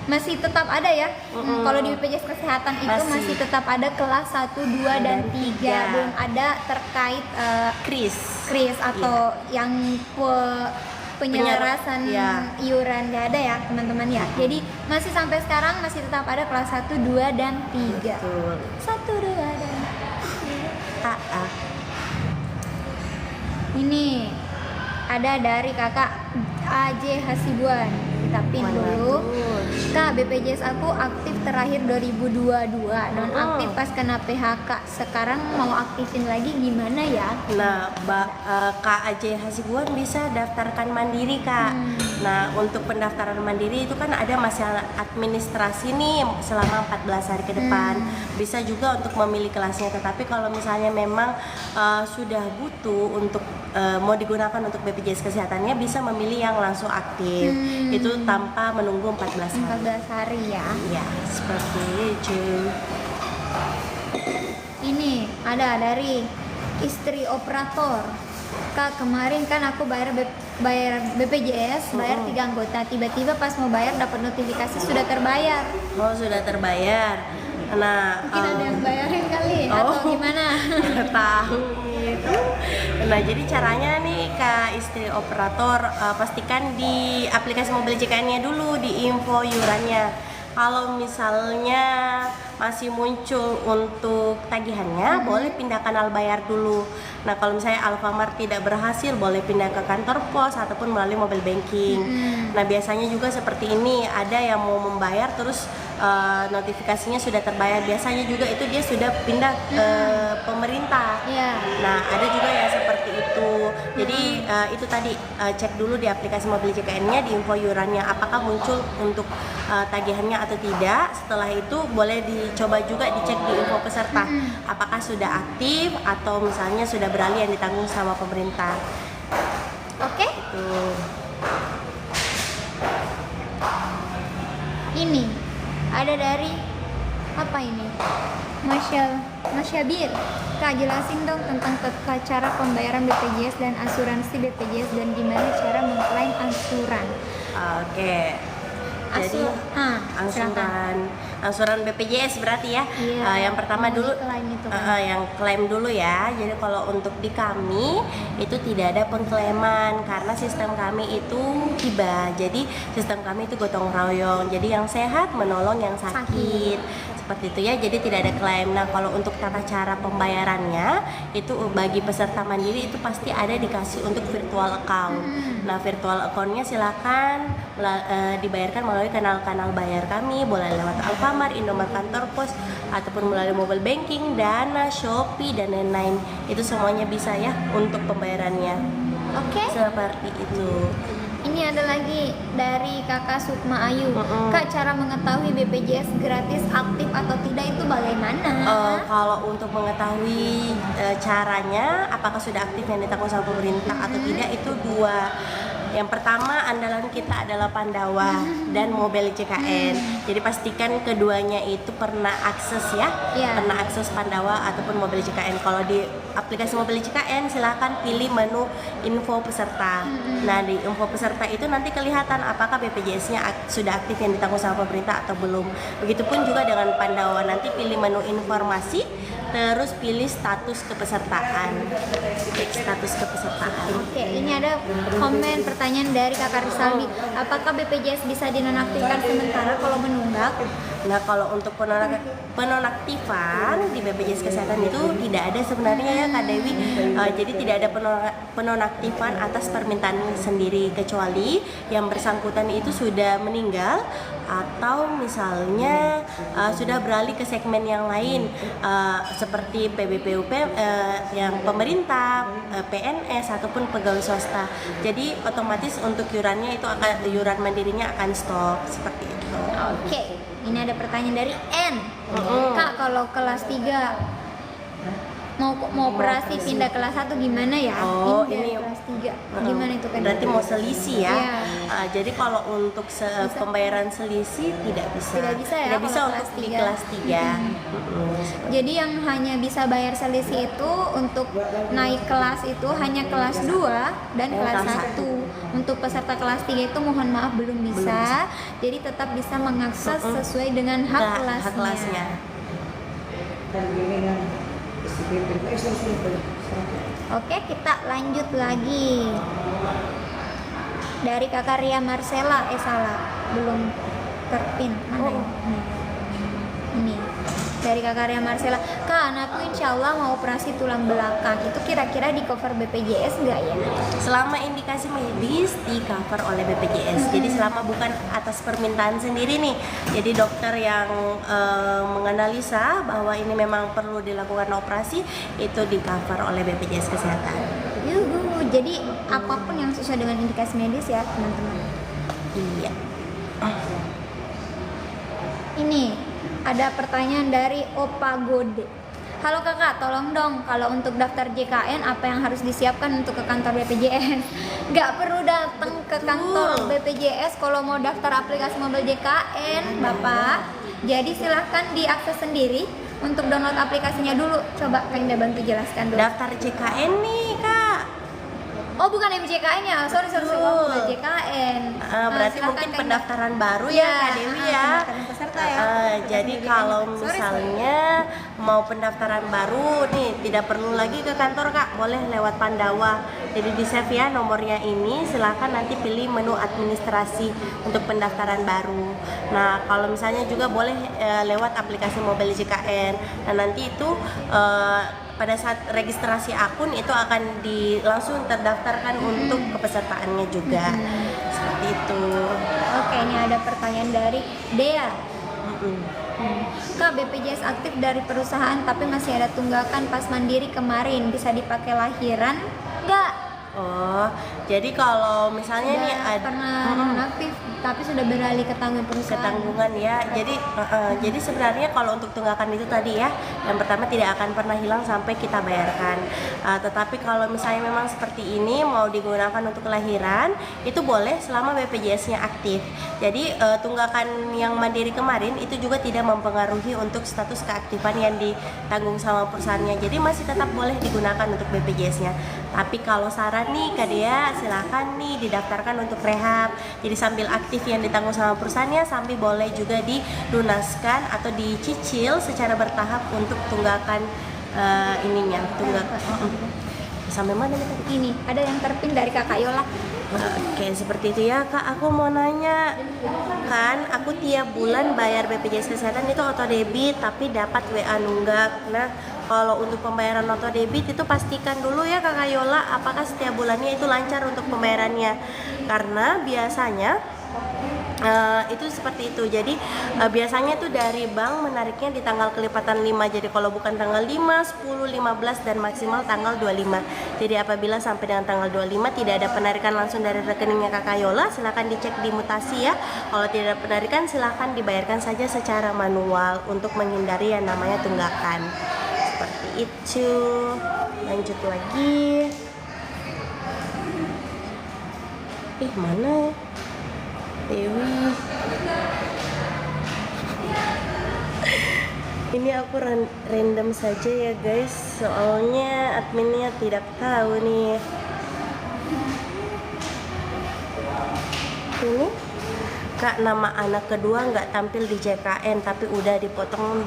masih tetap ada ya. Kalau di BPJS Kesehatan itu masih tetap ada kelas 1, 2, dan 3. Belum ada terkait kris atau yang penyelarasan iuran, nggak ada ya teman-teman ya. Jadi masih sampai sekarang masih tetap ada kelas 1, 2, dan 3. Betul. 1, 2, dan 3. Ini ada dari Kakak AJ Hasibuan. Kita pin dulu. Kak, BPJS aku aktif terakhir 2022, non aktif pas kena PHK. Sekarang mau aktifin lagi gimana ya? Nah, Kak AJ Hasibuan bisa daftarkan mandiri, Kak. Nah, untuk pendaftaran mandiri itu kan ada masalah administrasi nih selama 14 hari ke depan. Bisa juga untuk memilih kelasnya, tetapi kalau misalnya memang sudah butuh untuk mau digunakan untuk BPJS kesehatannya, bisa memilih yang langsung aktif. Itu tanpa menunggu 14 hari. 14 hari ya. Ya, seperti itu. Ini ada dari istri operator. Kak, kemarin kan aku bayar BPJS, bayar 3 anggota. Tiba-tiba pas mau bayar dapat notifikasi sudah terbayar. Oh, sudah terbayar. Nah, Mungkin ada yang bayarin kali atau gimana? Tahu itu. Nah, jadi caranya nih Kak istri operator, pastikan di aplikasi mobil JKN-nya dulu, di info iurannya. Kalau misalnya masih muncul untuk tagihannya, boleh pindah kanal bayar dulu. Nah, kalau misalnya Alfamart tidak berhasil, boleh pindah ke kantor pos ataupun melalui mobile banking. Nah, biasanya juga seperti ini, ada yang mau membayar terus notifikasinya sudah terbayar. Biasanya juga itu dia sudah pindah ke pemerintah. Nah, ada juga yang seperti itu. Jadi itu tadi cek dulu di aplikasi mobil JKN-nya, di info iurannya apakah muncul untuk tagihannya atau tidak. Setelah itu boleh dicoba juga dicek di info peserta apakah sudah aktif atau misalnya sudah beralih yang ditanggung sama pemerintah. Oke. Itu. Ini ada dari apa ini? Masyabir. Kak, jelasin dong tentang cara pembayaran BPJS dan asuransi BPJS dan gimana cara mengklaim angsuran. Oke. Jadi angsuran BPJS berarti ya. Yang pertama dulu yang klaim dulu ya. Jadi kalau untuk di kami itu tidak ada pengklaiman karena sistem kami itu hibah. Jadi sistem kami itu gotong royong. Jadi yang sehat menolong yang sakit. Seperti itu ya, jadi tidak ada klaim. Nah, kalau untuk tata cara pembayarannya itu bagi peserta mandiri itu pasti ada dikasih untuk virtual account. Nah, virtual accountnya silakan dibayarkan melalui kanal-kanal bayar kami, boleh lewat Alfamart, Indomaret, kantor pos, ataupun melalui mobile banking, Dana, Shopee, dan lain-lain. Itu semuanya bisa ya untuk pembayarannya. Oke. Seperti itu. Ini ada lagi dari Kakak Sukma Ayu. Kak, cara mengetahui BPJS gratis aktif atau tidak itu bagaimana? Kalau untuk mengetahui caranya apakah sudah aktif yang ditanggung sama pemerintah atau tidak, itu dua. Yang pertama andalan kita adalah Pandawa dan Mobil JKN. Jadi pastikan keduanya itu pernah akses ya, pernah akses Pandawa ataupun Mobil JKN. Kalau di aplikasi Mobil JKN silahkan pilih menu info peserta. Nah, di info peserta itu nanti kelihatan apakah BPJS-nya sudah aktif yang ditanggung sama pemerintah atau belum. Begitupun juga dengan Pandawa, nanti pilih menu informasi, terus pilih status kepesertaan. Status kepesertaan. Oke, ini ada komen pertanyaan dari Kakak Risaldi. Apakah BPJS bisa dinonaktifkan sementara kalau menunggak? Nah, kalau untuk penonaktifan di BPJS Kesehatan itu tidak ada sebenarnya ya Kak Dewi. Jadi tidak ada penonaktifan atas permintaan sendiri, kecuali yang bersangkutan itu sudah meninggal atau misalnya sudah beralih ke segmen yang lain, seperti PBPUP yang pemerintah, PNS ataupun pegawai swasta. Jadi otomatis untuk yurannya itu yuran mandirinya akan stop seperti itu. Oke, ini ada pertanyaan dari N. Kak, kalau kelas 3 mau operasi pindah kelas 1 gimana ya? Oh, Pindah ini kelas 3. Gimana itu kan? Berarti mau selisih ya? Iya. Jadi kalau untuk pembayaran selisih tidak bisa. Tidak bisa ya Tidak bisa kalau untuk kelas di 3. kelas 3. Jadi yang hanya bisa bayar selisih itu untuk naik kelas itu hanya kelas 2 dan kelas kelas 1. Untuk peserta kelas 3 itu mohon maaf belum bisa. Jadi tetap bisa mengakses sesuai dengan hak kelasnya. Oke, kita lanjut lagi. Dari Kakak Ria Marcella, salah, belum terpin. Mana ya? Ini. Dari Kakak Ria Marcella, Kak, anakku insya Allah mau operasi tulang belakang. Itu kira-kira di cover BPJS nggak ya? Selama indikasi medis di cover oleh BPJS. Jadi selama bukan atas permintaan sendiri nih. Jadi dokter yang menganalisa bahwa ini memang perlu dilakukan operasi, itu di cover oleh BPJS Kesehatan. Yuhu, jadi apapun yang sesuai dengan indikasi medis ya teman-teman. Iya. Ini ada pertanyaan dari Opa Gode. Halo kakak, tolong dong kalau untuk daftar JKN apa yang harus disiapkan untuk ke kantor BPJS? Gak perlu datang ke kantor BPJS kalau mau daftar aplikasi mobil JKN, Bapak. Jadi silahkan diakses sendiri untuk download aplikasinya dulu. Coba Kak Indah bantu jelaskan dulu. Daftar JKN nih Kak. Oh bukan MJKN ya, sorry oh, bukan JKN. Berarti silakan, mungkin Kak Indah. pendaftaran baru ya Kak Dewi ya. Pendaftaran peserta ya. Jadi kalau misalnya mau pendaftaran baru nih tidak perlu lagi ke kantor Kak, boleh lewat Pandawa. Jadi di save ya nomornya ini, silakan nanti pilih menu administrasi untuk pendaftaran baru. Nah kalau misalnya juga boleh lewat aplikasi mobil JKN. Nah nanti itu pada saat registrasi akun itu akan langsung terdaftarkan untuk kepesertaannya juga. Seperti itu. Oke, ini ada pertanyaan dari Dea. Kak, BPJS aktif dari perusahaan tapi masih ada tunggakan pas mandiri kemarin, bisa dipakai lahiran nggak? Oh, jadi kalau misalnya nih Sudah ada pernah nonaktif tapi sudah beralih ke tanggung perusahaan. ketanggungan ya. Jadi sebenarnya kalau untuk tunggakan itu tadi ya, yang pertama tidak akan pernah hilang sampai kita bayarkan. Tetapi kalau misalnya memang seperti ini mau digunakan untuk kelahiran, itu boleh selama BPJS-nya aktif. Jadi tunggakan yang mandiri kemarin itu juga tidak mempengaruhi untuk status keaktifan yang ditanggung sama perusahaannya. Jadi masih tetap boleh digunakan untuk BPJS-nya. Tapi kalau saran nih Kak Dea, silakan nih didaftarkan untuk rehab. Jadi sambil aktif yang ditanggung sama perusahaannya, sambil boleh juga dilunaskan atau dicicil secara bertahap untuk tunggakan sampai mana nih tadi? Ini ada yang terpin dari Kakak Yola. Oke, seperti itu ya Kak. Aku mau nanya, kan aku tiap bulan bayar BPJS Kesehatan itu auto debit tapi dapat WA nunggak. Nah, kalau untuk pembayaran auto debit itu pastikan dulu ya Kakak Yola apakah setiap bulannya itu lancar untuk pembayarannya. Karena biasanya itu seperti itu. Jadi biasanya tuh dari bank menariknya di tanggal kelipatan 5. Jadi kalau bukan tanggal 5, 10, 15 dan maksimal tanggal 25. Jadi apabila sampai dengan tanggal 25 tidak ada penarikan langsung dari rekeningnya Kakak Yola, silakan dicek di mutasi ya. Kalau tidak ada penarikan silakan dibayarkan saja secara manual untuk menghindari yang namanya tunggakan. Seperti itu. Lanjut lagi. Mana Dewi? Ini aku random saja ya guys, soalnya adminnya tidak tahu nih. Ini Kak, nama anak kedua nggak tampil di JKN tapi udah dipotong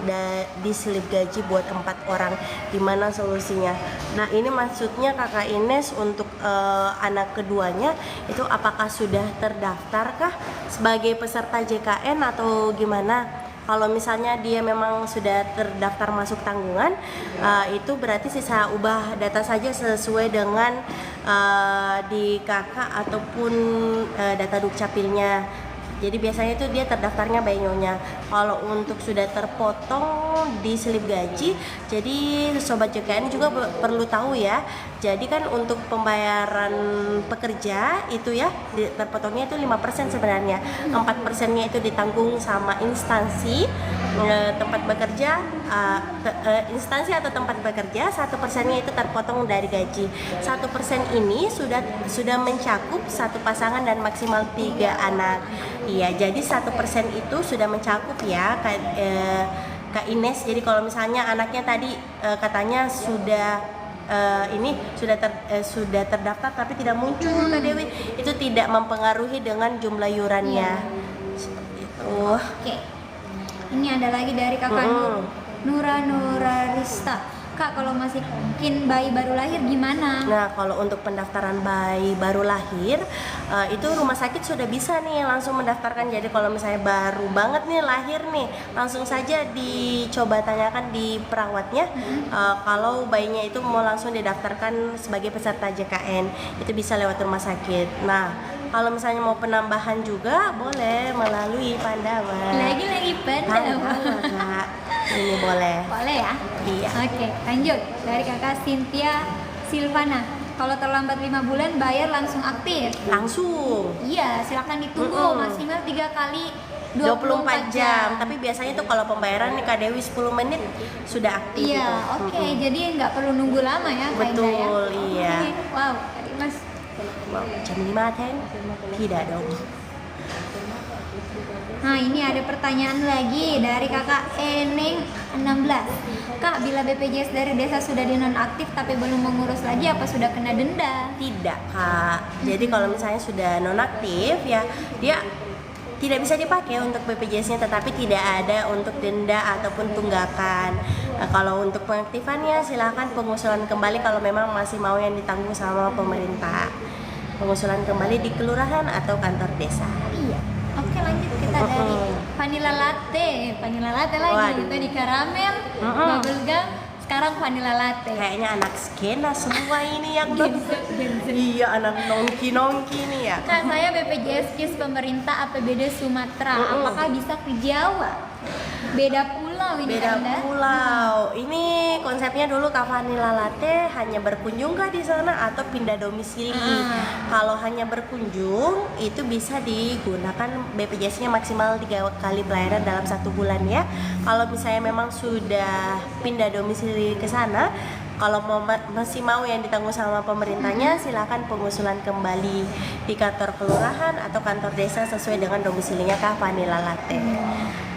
di slip gaji buat 4 orang. Gimana solusinya? Nah ini maksudnya Kakak Ines untuk anak keduanya itu apakah sudah terdaftarkah sebagai peserta JKN atau gimana? Kalau misalnya dia memang sudah terdaftar masuk tanggungan, itu berarti sisa ubah data saja sesuai dengan di KK ataupun data dukcapilnya. Jadi biasanya itu dia terdaftarnya by nyonya. Kalau untuk sudah terpotong di slip gaji, jadi sobat JKN juga perlu tahu ya. Jadi kan untuk pembayaran pekerja itu ya terpotongnya itu 5% sebenarnya. 4%-nya itu ditanggung sama instansi tempat bekerja, instansi atau tempat bekerja. 1%-nya itu terpotong dari gaji. 1% ini sudah mencakup satu pasangan dan maksimal 3 anak. Iya, jadi 1% itu sudah mencakup ya Kak Ines. Jadi kalau misalnya anaknya tadi katanya sudah sudah terdaftar tapi tidak muncul Kak Dewi, itu tidak mempengaruhi dengan jumlah yurannya. Seperti itu. Oke. Ini ada lagi dari Kakak Nurarista. Kak, kalau masih mungkin bayi baru lahir gimana? Nah, kalau untuk pendaftaran bayi baru lahir, itu rumah sakit sudah bisa nih langsung mendaftarkan. Jadi kalau misalnya baru banget nih lahir nih, langsung saja dicoba tanyakan di perawatnya. Kalau bayinya itu mau langsung didaftarkan sebagai peserta JKN, itu bisa lewat rumah sakit. Nah, kalau misalnya mau penambahan juga boleh melalui Pandawa. Lagi Pandawa. Kak. Ini boleh. Boleh ya? Iya. Oke, lanjut. Dari Kakak Cynthia Silvana. Kalau terlambat 5 bulan bayar langsung aktif. Langsung. Iya, silakan ditunggu maksimal 3 kali 24 jam. Tapi biasanya tuh kalau pembayaran nih Kak Dewi 10 menit sudah aktif. Iya, gitu. oke. Jadi nggak perlu nunggu lama ya, Kak Indah ya. Betul, iya. Oke, wow, tadi Mas. Wow, jam 5 Teng? Tidak dong. Nah, ini ada pertanyaan lagi dari Kakak Eneng 16. Kak, bila BPJS dari desa sudah dinonaktif tapi belum mengurus lagi, apa sudah kena denda? Tidak Kak. Jadi kalau misalnya sudah nonaktif ya, dia tidak bisa dipakai untuk BPJS-nya, tetapi tidak ada untuk denda ataupun tunggakan. Nah, kalau untuk pengaktifannya silahkan pengusulan kembali kalau memang masih mau yang ditanggung sama pemerintah. Pengusulan kembali di kelurahan atau kantor desa. Iya. Oke, lanjut kita dari vanilla latte. Vanilla latte lagi. Waduh. Tadi karamel, bubble gum, sekarang vanilla latte. Kayaknya anak skena semua ini yang Gen Z. Iya, anak nongki-nongki nih ya. Kak, saya BPJS KIS pemerintah APBD Sumatera. Apakah bisa ke Jawa? Beda pulau ini Beda Anda. pulau. Ini konsepnya dulu Kak Vanilla Latte hanya berkunjung kah di sana atau pindah domisili? Kalau hanya berkunjung itu bisa digunakan BPJS-nya maksimal 3 kali pelayanan dalam 1 bulan ya. Kalau misalnya memang sudah pindah domisili ke sana, kalau masih mau yang ditanggung sama pemerintahnya, silakan pengusulan kembali di kantor kelurahan atau kantor desa sesuai dengan domisilinya Kak Vanilla Latte.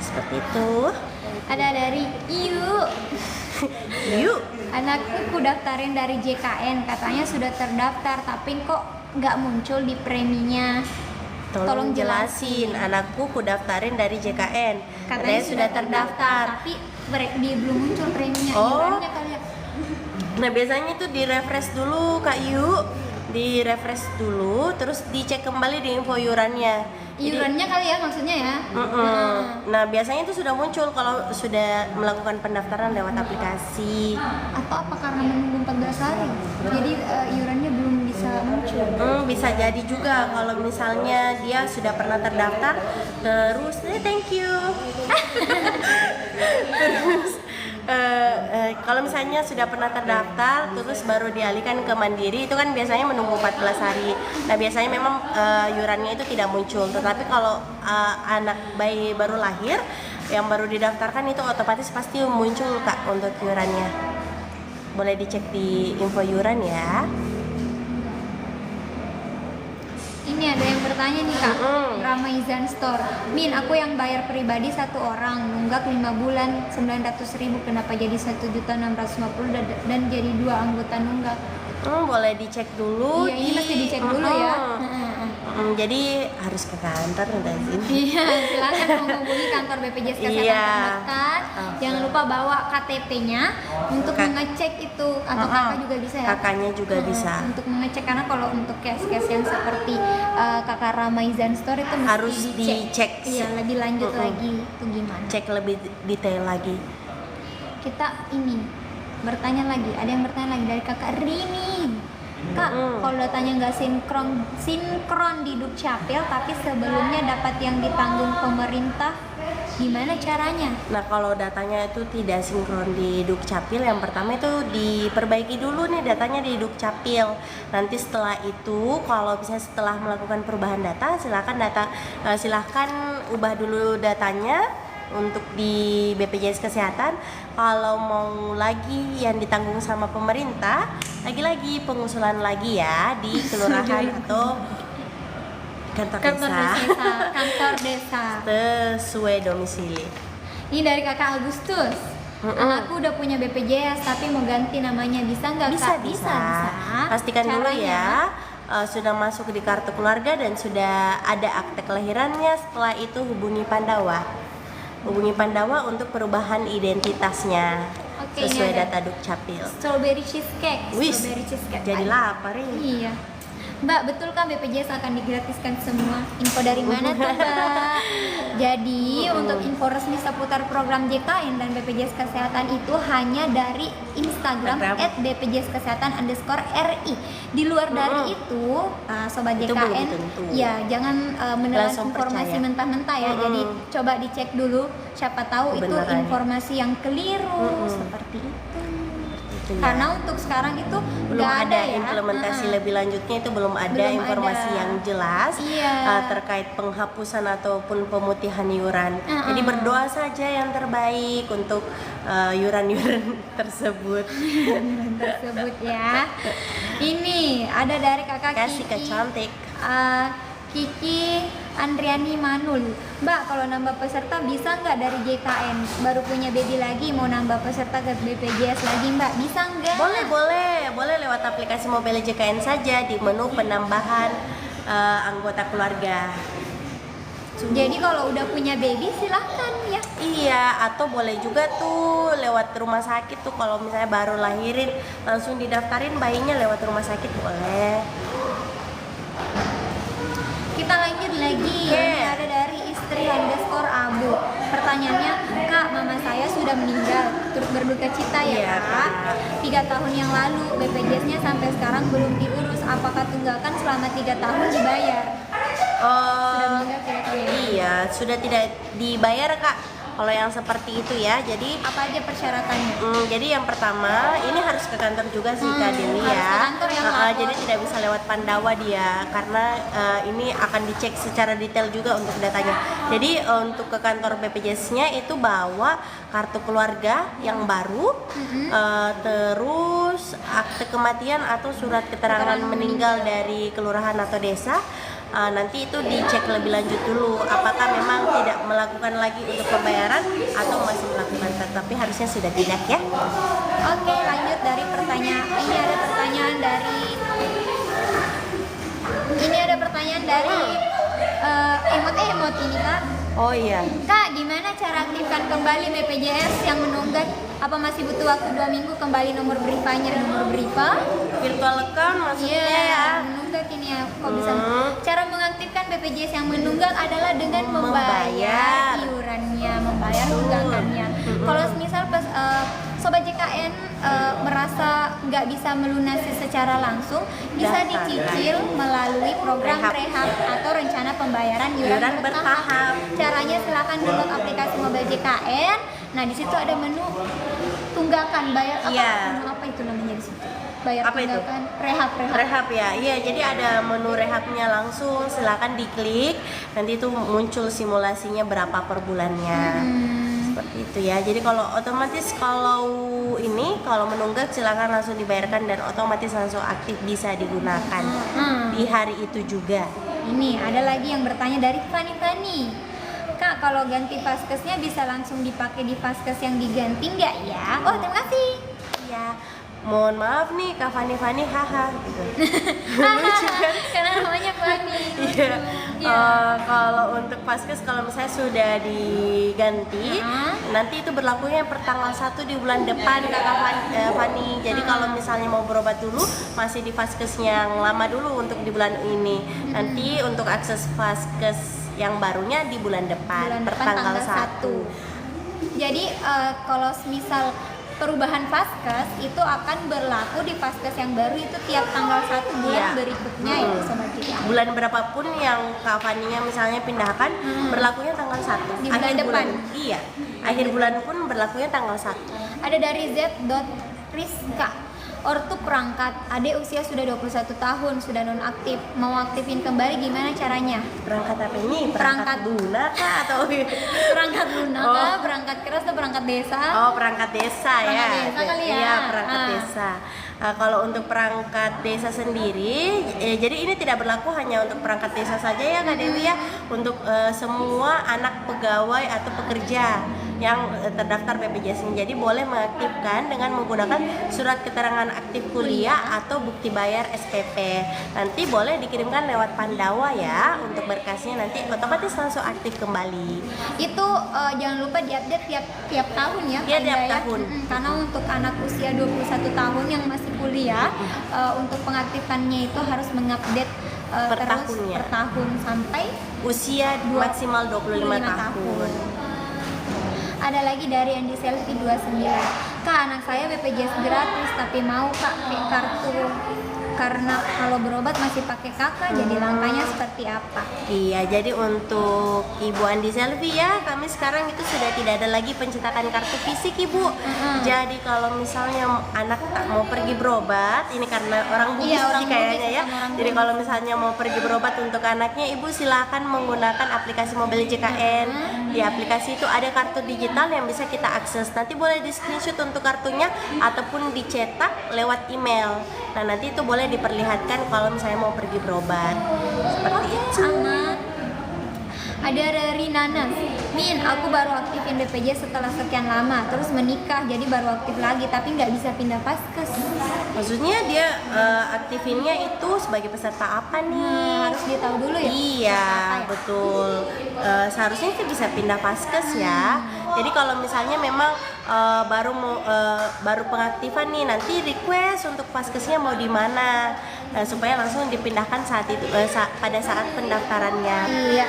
Seperti itu. Ada dari Iu. Yuk. Anakku ku daftarin dari JKN, katanya sudah terdaftar tapi kok nggak muncul di preminya. Tolong jelasin, anakku ku daftarin dari JKN. Katanya sudah terdaftar. tapi dia belum muncul preminya. Oh. Iurannya kali ya. Nah, biasanya itu di-refresh dulu Kak Yu. Di-refresh dulu, terus dicek kembali di info iurannya. Iurannya kali ya maksudnya ya. Nah, biasanya itu sudah muncul kalau sudah melakukan pendaftaran lewat aplikasi. Atau apa karena menunggu 14 hari? Jadi iurannya belum bisa muncul. Bisa jadi juga kalau misalnya dia sudah pernah terdaftar, terus thank you. Terus kalau misalnya sudah pernah terdaftar terus baru dialihkan ke Mandiri, itu kan biasanya menunggu 14 hari. Nah, biasanya memang iurannya itu tidak muncul. Tetapi kalau anak bayi baru lahir yang baru didaftarkan itu otomatis pasti muncul Kak untuk iurannya. Boleh dicek di info iuran ya. Ini ada yang bertanya nih Kak, Ramaizan Store. Min, aku yang bayar pribadi 1 orang, nunggak 5 bulan 900.000, kenapa jadi 1.650 dan jadi 2 anggota nunggak? Boleh dicek dulu. Iya, ini mesti dicek dulu ya. Jadi harus ke kantor udah sini. Iya, silakan menghubungi kantor BPJS Kesehatan Iya. terdekat. Jangan lupa bawa KTP-nya untuk mengecek itu, atau kakak juga bisa ya. Kakaknya juga bisa. Untuk mengecek, karena kalau untuk case-case yang seperti kakak Ramaizan Store itu mesti Harus dicek. Iya, lebih lanjut lagi itu gimana. Cek lebih detail lagi. Kita ini bertanya lagi, ada yang bertanya lagi dari kakak Rini. Kak, kalau datanya nggak sinkron di Dukcapil, tapi sebelumnya dapat yang ditanggung pemerintah, gimana caranya? Nah, kalau datanya itu tidak sinkron di Dukcapil, yang pertama itu diperbaiki dulu nih datanya di Dukcapil. Nanti setelah itu, kalau misalnya setelah melakukan perubahan data, silahkan ubah dulu datanya untuk di BPJS Kesehatan. Kalau mau lagi yang ditanggung sama pemerintah, lagi-lagi pengusulan lagi ya di kelurahan atau kantor desa sesuai domisili. Ini dari kakak Agustus. Anakku udah punya BPJS tapi mau ganti namanya, bisa nggak kak? Bisa. Pastikan dulu ya sudah masuk di kartu keluarga dan sudah ada akte kelahirannya. Setelah itu hubungi Pandawa untuk perubahan identitasnya. Oke, sesuai ini ada data Dukcapil. Strawberry cheesecake. Wis, Strawberry cheesecake. jadi lapar ini. Iya. Mbak, betul kan BPJS akan digratiskan semua? Info dari mana tuh, Mbak? Jadi, untuk info resmi seputar program JKN dan BPJS Kesehatan itu hanya dari Instagram @bpjskesehatan_ri. Di luar dari itu, Sobat Itu JKN, belum tentu. ya jangan menelan Langsung informasi percaya. mentah-mentah ya. Jadi, coba dicek dulu, siapa tahu itu Kebenarannya. informasi yang keliru, seperti itu. Itu ya. Karena untuk sekarang itu Belum nggak ada ya. implementasi lebih lanjutnya, itu belum ada Belum informasi ada. yang jelas Iya. terkait penghapusan ataupun pemutihan iuran. Jadi berdoa saja yang terbaik untuk iuran-iuran tersebut. tersebut ya. Ini ada dari kakak Kasih ke cantik. Kiki Andriani Manul. Mbak, kalau nambah peserta bisa nggak dari JKN? Baru punya baby lagi mau nambah peserta ke BPJS lagi, Mbak? Bisa nggak? Boleh lewat aplikasi mobile JKN saja di menu penambahan anggota keluarga. Jadi kalau udah punya baby silahkan ya. Iya, atau boleh juga tuh lewat rumah sakit tuh, kalau misalnya baru lahirin langsung didaftarin bayinya lewat rumah sakit boleh. Kita lanjut lagi. Ini ada dari istri_abu. Pertanyaannya, Kak, mama saya sudah meninggal, turut berduka cita ya, Iya, Kak. 3 tahun yang lalu BPJS-nya sampai sekarang belum diurus. Apakah tunggakan selama 3 tahun dibayar? Sudah meninggal 3 tahun yang lalu. Iya, sudah tidak dibayar, Kak. Kalau yang seperti itu ya, jadi Apa aja persyaratannya? jadi yang pertama ini harus ke kantor juga sih Kak Deli harus ya. ke kantor yang lapor. Jadi tidak bisa lewat Pandawa dia, karena ini akan dicek secara detail juga untuk datanya. Jadi untuk ke kantor BPJS-nya itu bawa kartu keluarga yang baru, terus akte kematian atau surat keterangan meninggal dari kelurahan atau desa. Nanti itu dicek lebih lanjut dulu apakah memang tidak melakukan lagi untuk pembayaran atau masih melakukan, tetapi harusnya sudah tidak ya. Oke, lanjut dari pertanyaan. Ini ada pertanyaan dari emot-emot ini, Kak. Oh iya. Kak, gimana cara aktifkan kembali BPJS yang menunggak? Apa masih butuh waktu 2 minggu kembali nomor berifanya? Nomor berifa? Virtual account maksudnya ya. Menunggak ini ya. Kok bisa? Cara mengaktifkan BPJS yang menunggak adalah dengan membayar iurannya, membayar tunggakannya. Kalau misal pas Sobat JKN merasa nggak bisa melunasi secara langsung, bisa dicicil melalui program rehab atau rencana pembayaran iuran bertahap. Caranya silakan download aplikasi mobile JKN. Nah, di situ ada menu tunggakan, bayar apa? Iya. Menu apa itu namanya di situ? Bayar Apa itu? tunggakan, rehab. Rehab ya, iya. Jadi ada menu rehabnya langsung, silakan diklik. Nanti itu muncul simulasinya berapa per bulannya. Seperti itu ya. Jadi kalau otomatis kalau menunggak silakan langsung dibayarkan dan otomatis langsung aktif, bisa digunakan di hari itu juga. Ini ada lagi yang bertanya dari Fani. Kak, kalau ganti vaskesnya bisa langsung dipakai di vaskes yang diganti nggak ya? Oh, terima kasih. Ya, mohon maaf nih Kak Fani, haha gitu. Karena namanya Fani. Iya. Iya. Kalau untuk Vaskes kalau misalnya sudah diganti, nanti itu berlakunya per tanggal 1 di bulan depan Kakak Fani. Jadi kalau misalnya mau berobat dulu masih di Vaskes yang lama dulu untuk di bulan ini. Nanti untuk akses Vaskes yang barunya di bulan depan, per tanggal 1. Jadi kalau misal perubahan Vaskes itu akan berlaku di Vaskes yang baru itu tiap tanggal 1 bulan Iya. berikutnya ya Sobat JKN. Bulan berapapun yang Kak Faninya misalnya pindahkan berlakunya tanggal 1 Di bulan depan. Iya, akhir bulan pun berlakunya tanggal 1. Ada dari Z.Rizka. Ortu perangkat, adik usia sudah 21 tahun, sudah nonaktif. Mau aktifin kembali gimana caranya? Perangkat apa ini? Perangkat lunak kah atau Perangkat lunak kah? Perangkat keras atau perangkat desa? Oh, perangkat desa ya. Perangkat desa kali ya? Iya, perangkat Ah. desa. Kalau untuk perangkat desa sendiri, jadi ini tidak berlaku hanya untuk perangkat desa saja ya Kak Dewi ya, untuk semua anak pegawai atau pekerja yang terdaftar BPJS ini. Jadi boleh mengaktifkan dengan menggunakan surat keterangan aktif kuliah atau bukti bayar SPP. Nanti boleh dikirimkan lewat Pandawa ya, untuk berkasnya nanti otomatis langsung aktif kembali. Itu jangan lupa diupdate tiap tahun ya. Iya, Kak tiap Indah ya. tahun. Karena untuk anak usia 21 tahun yang masih kuliah, untuk pengaktifannya itu harus mengupdate Per terus tahunnya. per tahun sampai Usia maksimal 25 tahun. Ada lagi dari Andi Selfie 29. Kak, anak saya BPJS gratis tapi mau Kak pakai kartu. Karena kalau berobat masih pakai kakak, jadi langkahnya seperti apa? Iya, jadi untuk Ibu Andi Selvi ya, kami sekarang itu sudah tidak ada lagi pencetakan kartu fisik Ibu. Jadi kalau misalnya anak tak mau pergi berobat, ini karena orang Bugis Iya, orang sih kayaknya Bugis ya. sama orang Jadi kalau misalnya mau pergi berobat untuk anaknya, Ibu silakan menggunakan aplikasi Mobile JKN. Di aplikasi itu ada kartu digital yang bisa kita akses. Nanti boleh di screenshot untuk kartunya ataupun dicetak lewat email. Nah, nanti itu boleh diperlihatkan kalau misalnya mau pergi berobat. Seperti itu. Aman. Ada dari Nanas. Min, aku baru aktifin BPJS setelah sekian lama, terus menikah, jadi baru aktif lagi, tapi nggak bisa pindah Vaskes. Maksudnya dia aktifinnya itu sebagai peserta apa nih? Harus dia tahu dulu ya. Iya, Apa ya? betul. Seharusnya itu bisa pindah Vaskes ya. Jadi kalau misalnya memang baru pengaktifan nih, nanti request untuk Vaskesnya mau di mana, supaya langsung dipindahkan saat itu pada saat pendaftarannya. Iya.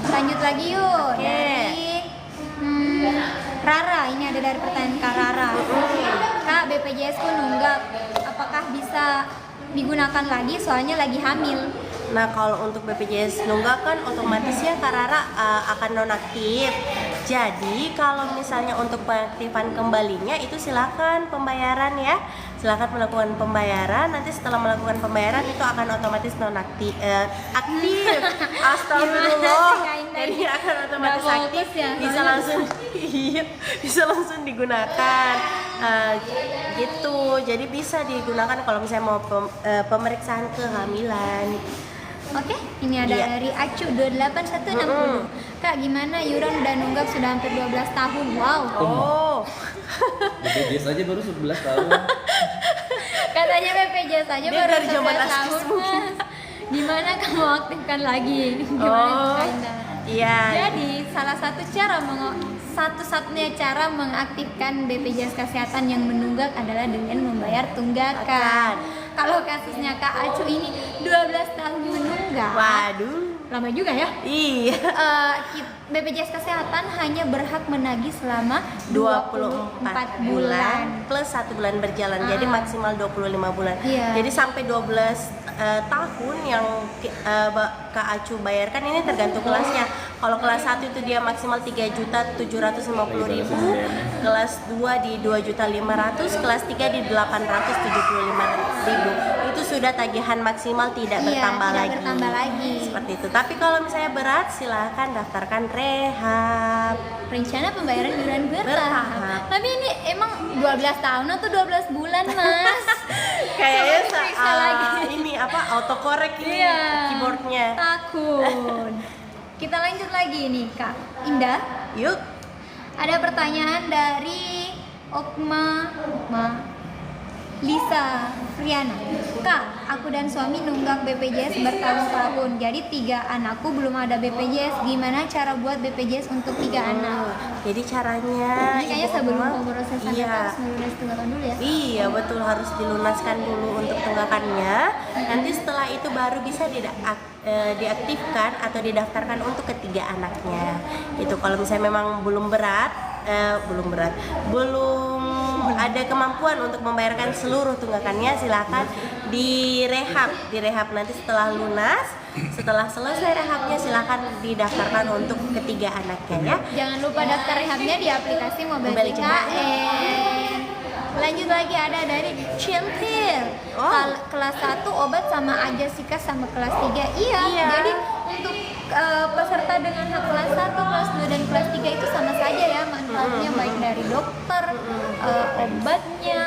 Lanjut lagi yuk. Oke. Dari Rara, ini ada dari pertanyaan Kak Rara. Kak, BPJS ku nunggak, apakah bisa digunakan lagi? Soalnya lagi hamil. Nah, kalau untuk BPJS nunggak kan otomatis ya Kak Rara akan nonaktif. Jadi kalau misalnya untuk pengaktifan kembalinya itu silakan pembayaran ya. Silakan melakukan pembayaran. Nanti setelah melakukan pembayaran itu akan otomatis nonaktif aktif. Astagfirullah. Jadi akan otomatis Nggak aktif. fokus ya, Bisa soalnya. langsung iya, bisa langsung digunakan. Gitu. Jadi bisa digunakan kalau misalnya mau pemeriksaan kehamilan. Oke, ini ada Iya. dari Acu 28160. Kak, gimana Yuran udah nunggak sudah hampir 12 tahun. Wow. Oh. BPJS aja baru 11 tahun. Katanya BPJS aja Dia baru dari zaman 11 tahun, asli mungkin. Mas. Gimana kamu aktifkan lagi? Gimana Oh. Kak Indah? Iya. Jadi salah satu-satunya cara mengaktifkan BPJS Kesehatan yang menunggak adalah dengan membayar tunggakan. Kalau kasusnya Kak Acu ini 12 tahun menunggak. Waduh. Lama juga ya. Iya. BPJS Kesehatan hanya berhak menagih selama 24 bulan plus 1 bulan berjalan. Jadi maksimal 25 bulan. Iya. Jadi sampai 12 tahun yang Kak Acu bayarkan ini tergantung kelasnya. Kalau kelas 1 itu dia maksimal 3.750.000, kelas 2 di 2.500.000, kelas 3 di 875.000. Itu sudah tagihan maksimal tidak bertambah tidak lagi. bertambah lagi. Seperti itu. Tapi kalau misalnya berat silahkan daftarkan rehab. Rencana pembayaran iuran Bertahap. bertahap. Tapi ini emang 12 tahun atau 12 bulan, Mas? Kayaknya Coba diperiksa lagi. ini apa autocorrect ini Iya. keyboardnya. Takut. Kita lanjut lagi nih, Kak Indah. Yuk. Ada pertanyaan dari Okma Lisa Friana, Kak, aku dan suami nunggak BPJS bertahun-tahun. Jadi 3 anakku belum ada BPJS. Gimana cara buat BPJS untuk 3 anak? Jadi caranya Ini kayaknya ibu sebelum rumah- pemrosesan data iya. harus melunas tunggakan dulu ya. Iya betul, harus dilunaskan dulu untuk tunggakannya. Nanti setelah itu baru bisa diaktifkan atau didaftarkan untuk ketiga anaknya. Itu kalau misalnya memang belum ada kemampuan untuk membayarkan seluruh tunggakannya, silakan direhab nanti setelah lunas. Setelah selesai rehabnya silakan didaftarkan untuk ketiga anaknya ya. Jangan lupa daftar rehabnya di aplikasi Mobile Mobile JKN. Lanjut lagi ada dari Cintir. Oh. Kelas 1 obat sama aja sih Kak sama kelas 3. Iya. Iya. Jadi untuk peserta dengan hak kelas 1, kelas 2 dan kelas 3 itu sama saja ya manfaatnya, baik dari dokter, obatnya,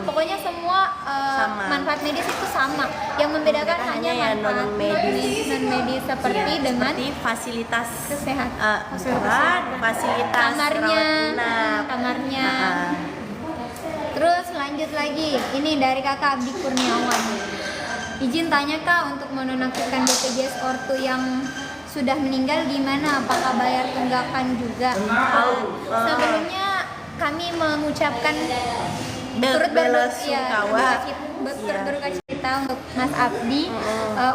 pokoknya semua Sama. manfaat medis itu sama. Yang membedakan hanya ya manfaat non-medis. non-medis seperti Iya, dengan seperti fasilitas kesehatan, fasilitas kamarnya, rawat inap. kamarnya. Ah. Terus lanjut lagi, ini dari Kakak Abdi Kurniawan. Izin tanya Kak, untuk menonaktifkan BPJS ortu yang sudah meninggal gimana? Apakah bayar tunggakan juga? Sebelumnya kami mengucapkan turut belasungkawa. berduka cita untuk Mas Abdi.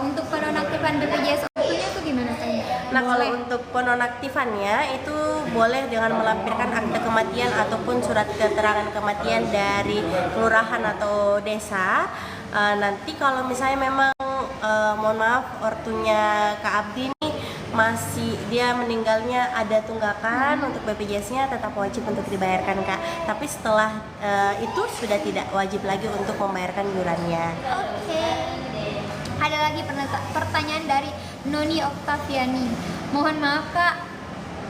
Untuk penonaktifan BPJS ortunya itu gimana Kak? Nah kalau untuk penonaktifannya itu boleh dengan melampirkan akte kematian ataupun surat keterangan kematian dari kelurahan atau desa. Nanti kalau misalnya memang mohon maaf ortunya Kak Abdi nih dia meninggalnya ada tunggakan untuk BPJS-nya tetap wajib untuk dibayarkan Kak. Tapi setelah itu sudah tidak wajib lagi untuk membayarkan iurannya. Oke. Ada lagi pertanyaan dari Noni Oktaviani. Mohon maaf Kak.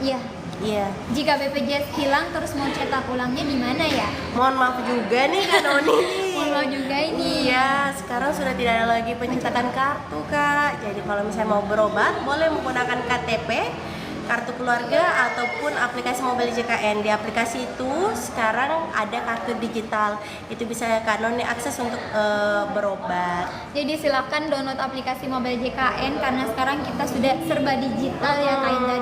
Ya, Iya. jika BPJS hilang terus mau cetak ulangnya di mana ya? Mohon maaf juga nih Kak Noni. Mohon maaf juga ini. Iya, sekarang sudah tidak ada lagi pencetakan kartu Kak. Jadi kalau misalnya mau berobat boleh menggunakan KTP, kartu keluarga ataupun aplikasi Mobile JKN. Di aplikasi itu sekarang ada kartu digital. Itu bisa Kak Noni akses untuk berobat. Jadi silakan download aplikasi Mobile JKN karena sekarang kita sudah serba digital ya Kak Indah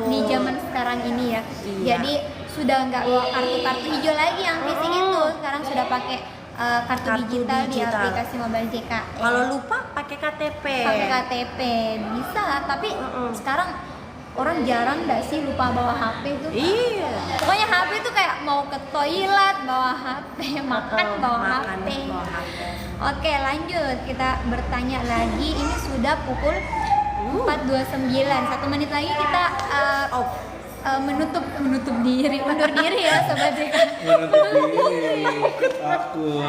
di zaman sekarang ini ya. Iya. Jadi sudah nggak bawa kartu-kartu hijau lagi yang fisik itu. Sekarang sudah pakai kartu digital di aplikasi Mobile JKN. Kalau lupa pakai KTP. Pakai KTP bisa, tapi sekarang orang jarang nggak sih lupa bawa HP itu. Iya. Pokoknya HP itu kayak mau ke toilet bawa HP, makan bawa HP. Oke lanjut, kita bertanya lagi. Ini sudah pukul 4.29. 1 menit lagi kita menutup diri, undur diri ya Sobat JKN. Takut.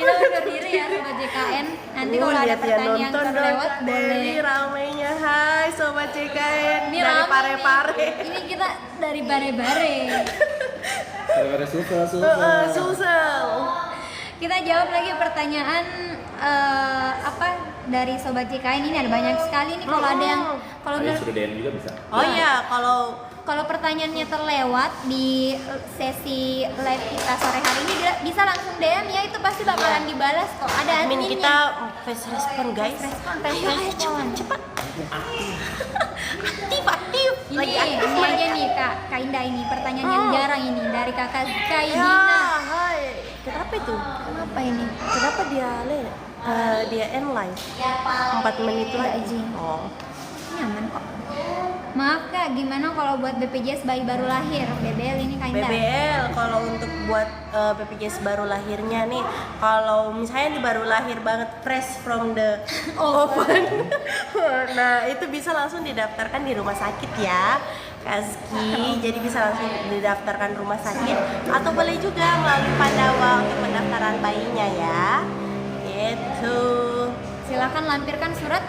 Kita undur diri ya Sobat JKN. Nanti kalau ada pertanyaan yang terlewat boleh. Ramainya, hai Sobat JKN Ini dari rame Pare-Pare. nih. Ini kita dari Bare-Bare. Gara-gara susah. Susah. Kita jawab lagi pertanyaan dari Sobat JKN. Ini ada banyak sekali nih. Kalau ada yang Ayo suruh DM juga bisa. Oh iya, kalau pertanyaannya terlewat di sesi live kita sore hari ini bisa langsung DM ya, itu pasti bakalan dibalas kok. Ada admin adminnya. kita fast respon guys. Ayo cepat. Aktif. Ini aja nih Kak Indah, ini pertanyaan yang jarang ini dari Kakak Kaidina. Ya, hai. Kenapa itu? Kenapa ini? Kenapa dia end live 4 menit lagi? Oh. Nyaman kok. Maaf Kak, gimana kalau buat BPJS bayi baru lahir? BBL ini Kak Indah. BBL kalau untuk buat BPJS baru lahirnya nih, kalau misalnya di baru lahir banget fresh from the oven, nah itu bisa langsung didaftarkan di rumah sakit ya Kazki. Jadi bisa langsung didaftarkan rumah sakit atau boleh juga melalui Pandawa untuk pendaftaran bayinya ya. Gitu. Silakan lampirkan surat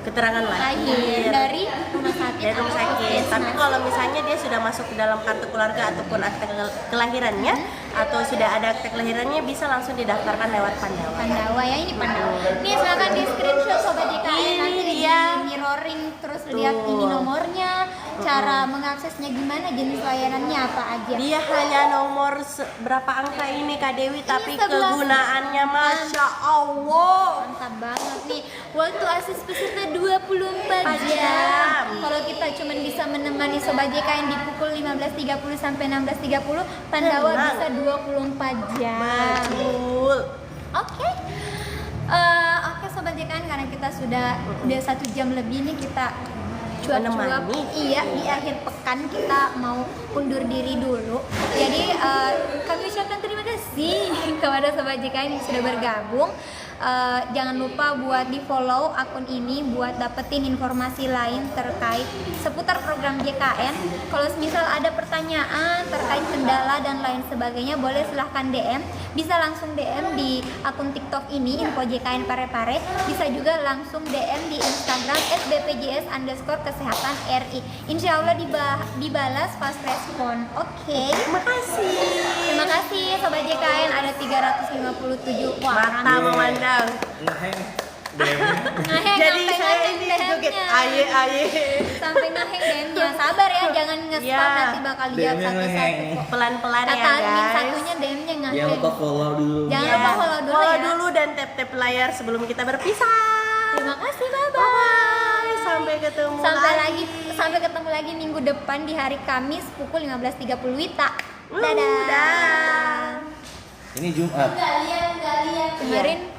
Keterangan lahir dari rumah sakit. dari rumah sakit. Tapi kalau misalnya dia sudah masuk ke dalam kartu keluarga ataupun akte kelahirannya atau sudah ada akte kelahirannya, bisa langsung didaftarkan lewat Pandawa. Pandawa ya, ini Pandawa. Nih silakan di screenshot Sobat JKN, nanti dia. di mirroring terus lihat ini nomornya, Cara mengaksesnya gimana, jenis layanannya apa aja? Dia hanya nomor berapa angka ini Kak Dewi, tapi 11. kegunaannya Masya Allah. Mantap banget nih. Waktu akses peserta 24 jam. Kalau kita cuma bisa menemani Sobat JKN di pukul 15.30 sampai 16.30, Pandawa Tenang. bisa 24 jam. Betul. Oke. Oke Sobat JKN, karena kita sudah 1 jam lebih nih kita cuap-cuap. Menemani. Iya, di akhir pekan kita mau undur diri dulu. Jadi kami ucapkan terima kasih kepada Sobat JKN yang sudah bergabung. Jangan lupa buat di follow akun ini buat dapetin informasi lain terkait seputar program JKN. Kalau misal ada pertanyaan terkait kendala dan lain sebagainya, boleh silahkan DM. Bisa langsung DM di akun TikTok ini info JKN Parepare. Bisa juga langsung DM di Instagram @bpjs_kesehatan RI. Insya Allah dibalas fast respon. Oke. Terima kasih. Terima kasih Sobat JKN, ada 357 Mata orang. memandang. Ngeheng DM-nya. Ngeheng Jadi sampai saya ngeheng ini DM-nya. joget aye. Sampai ngeheng DM-nya. Sabar ya, jangan nge-spam, Ya. nanti bakal dijawab DM-nya satu-satu ngeheng. kok. Pelan-pelan ya Kata admin guys. satunya DM-nya Jangan ngeheng. lupa follow dulu. Jangan Ya, lupa follow dulu ya. dulu dan tap-tap layar sebelum kita berpisah. Terima kasih, bye-bye. Bye. Sampai ketemu Sampai ketemu lagi minggu depan di hari Kamis pukul 15.30 Wita. Dadah. Dah. Ini Jumat. Kemarin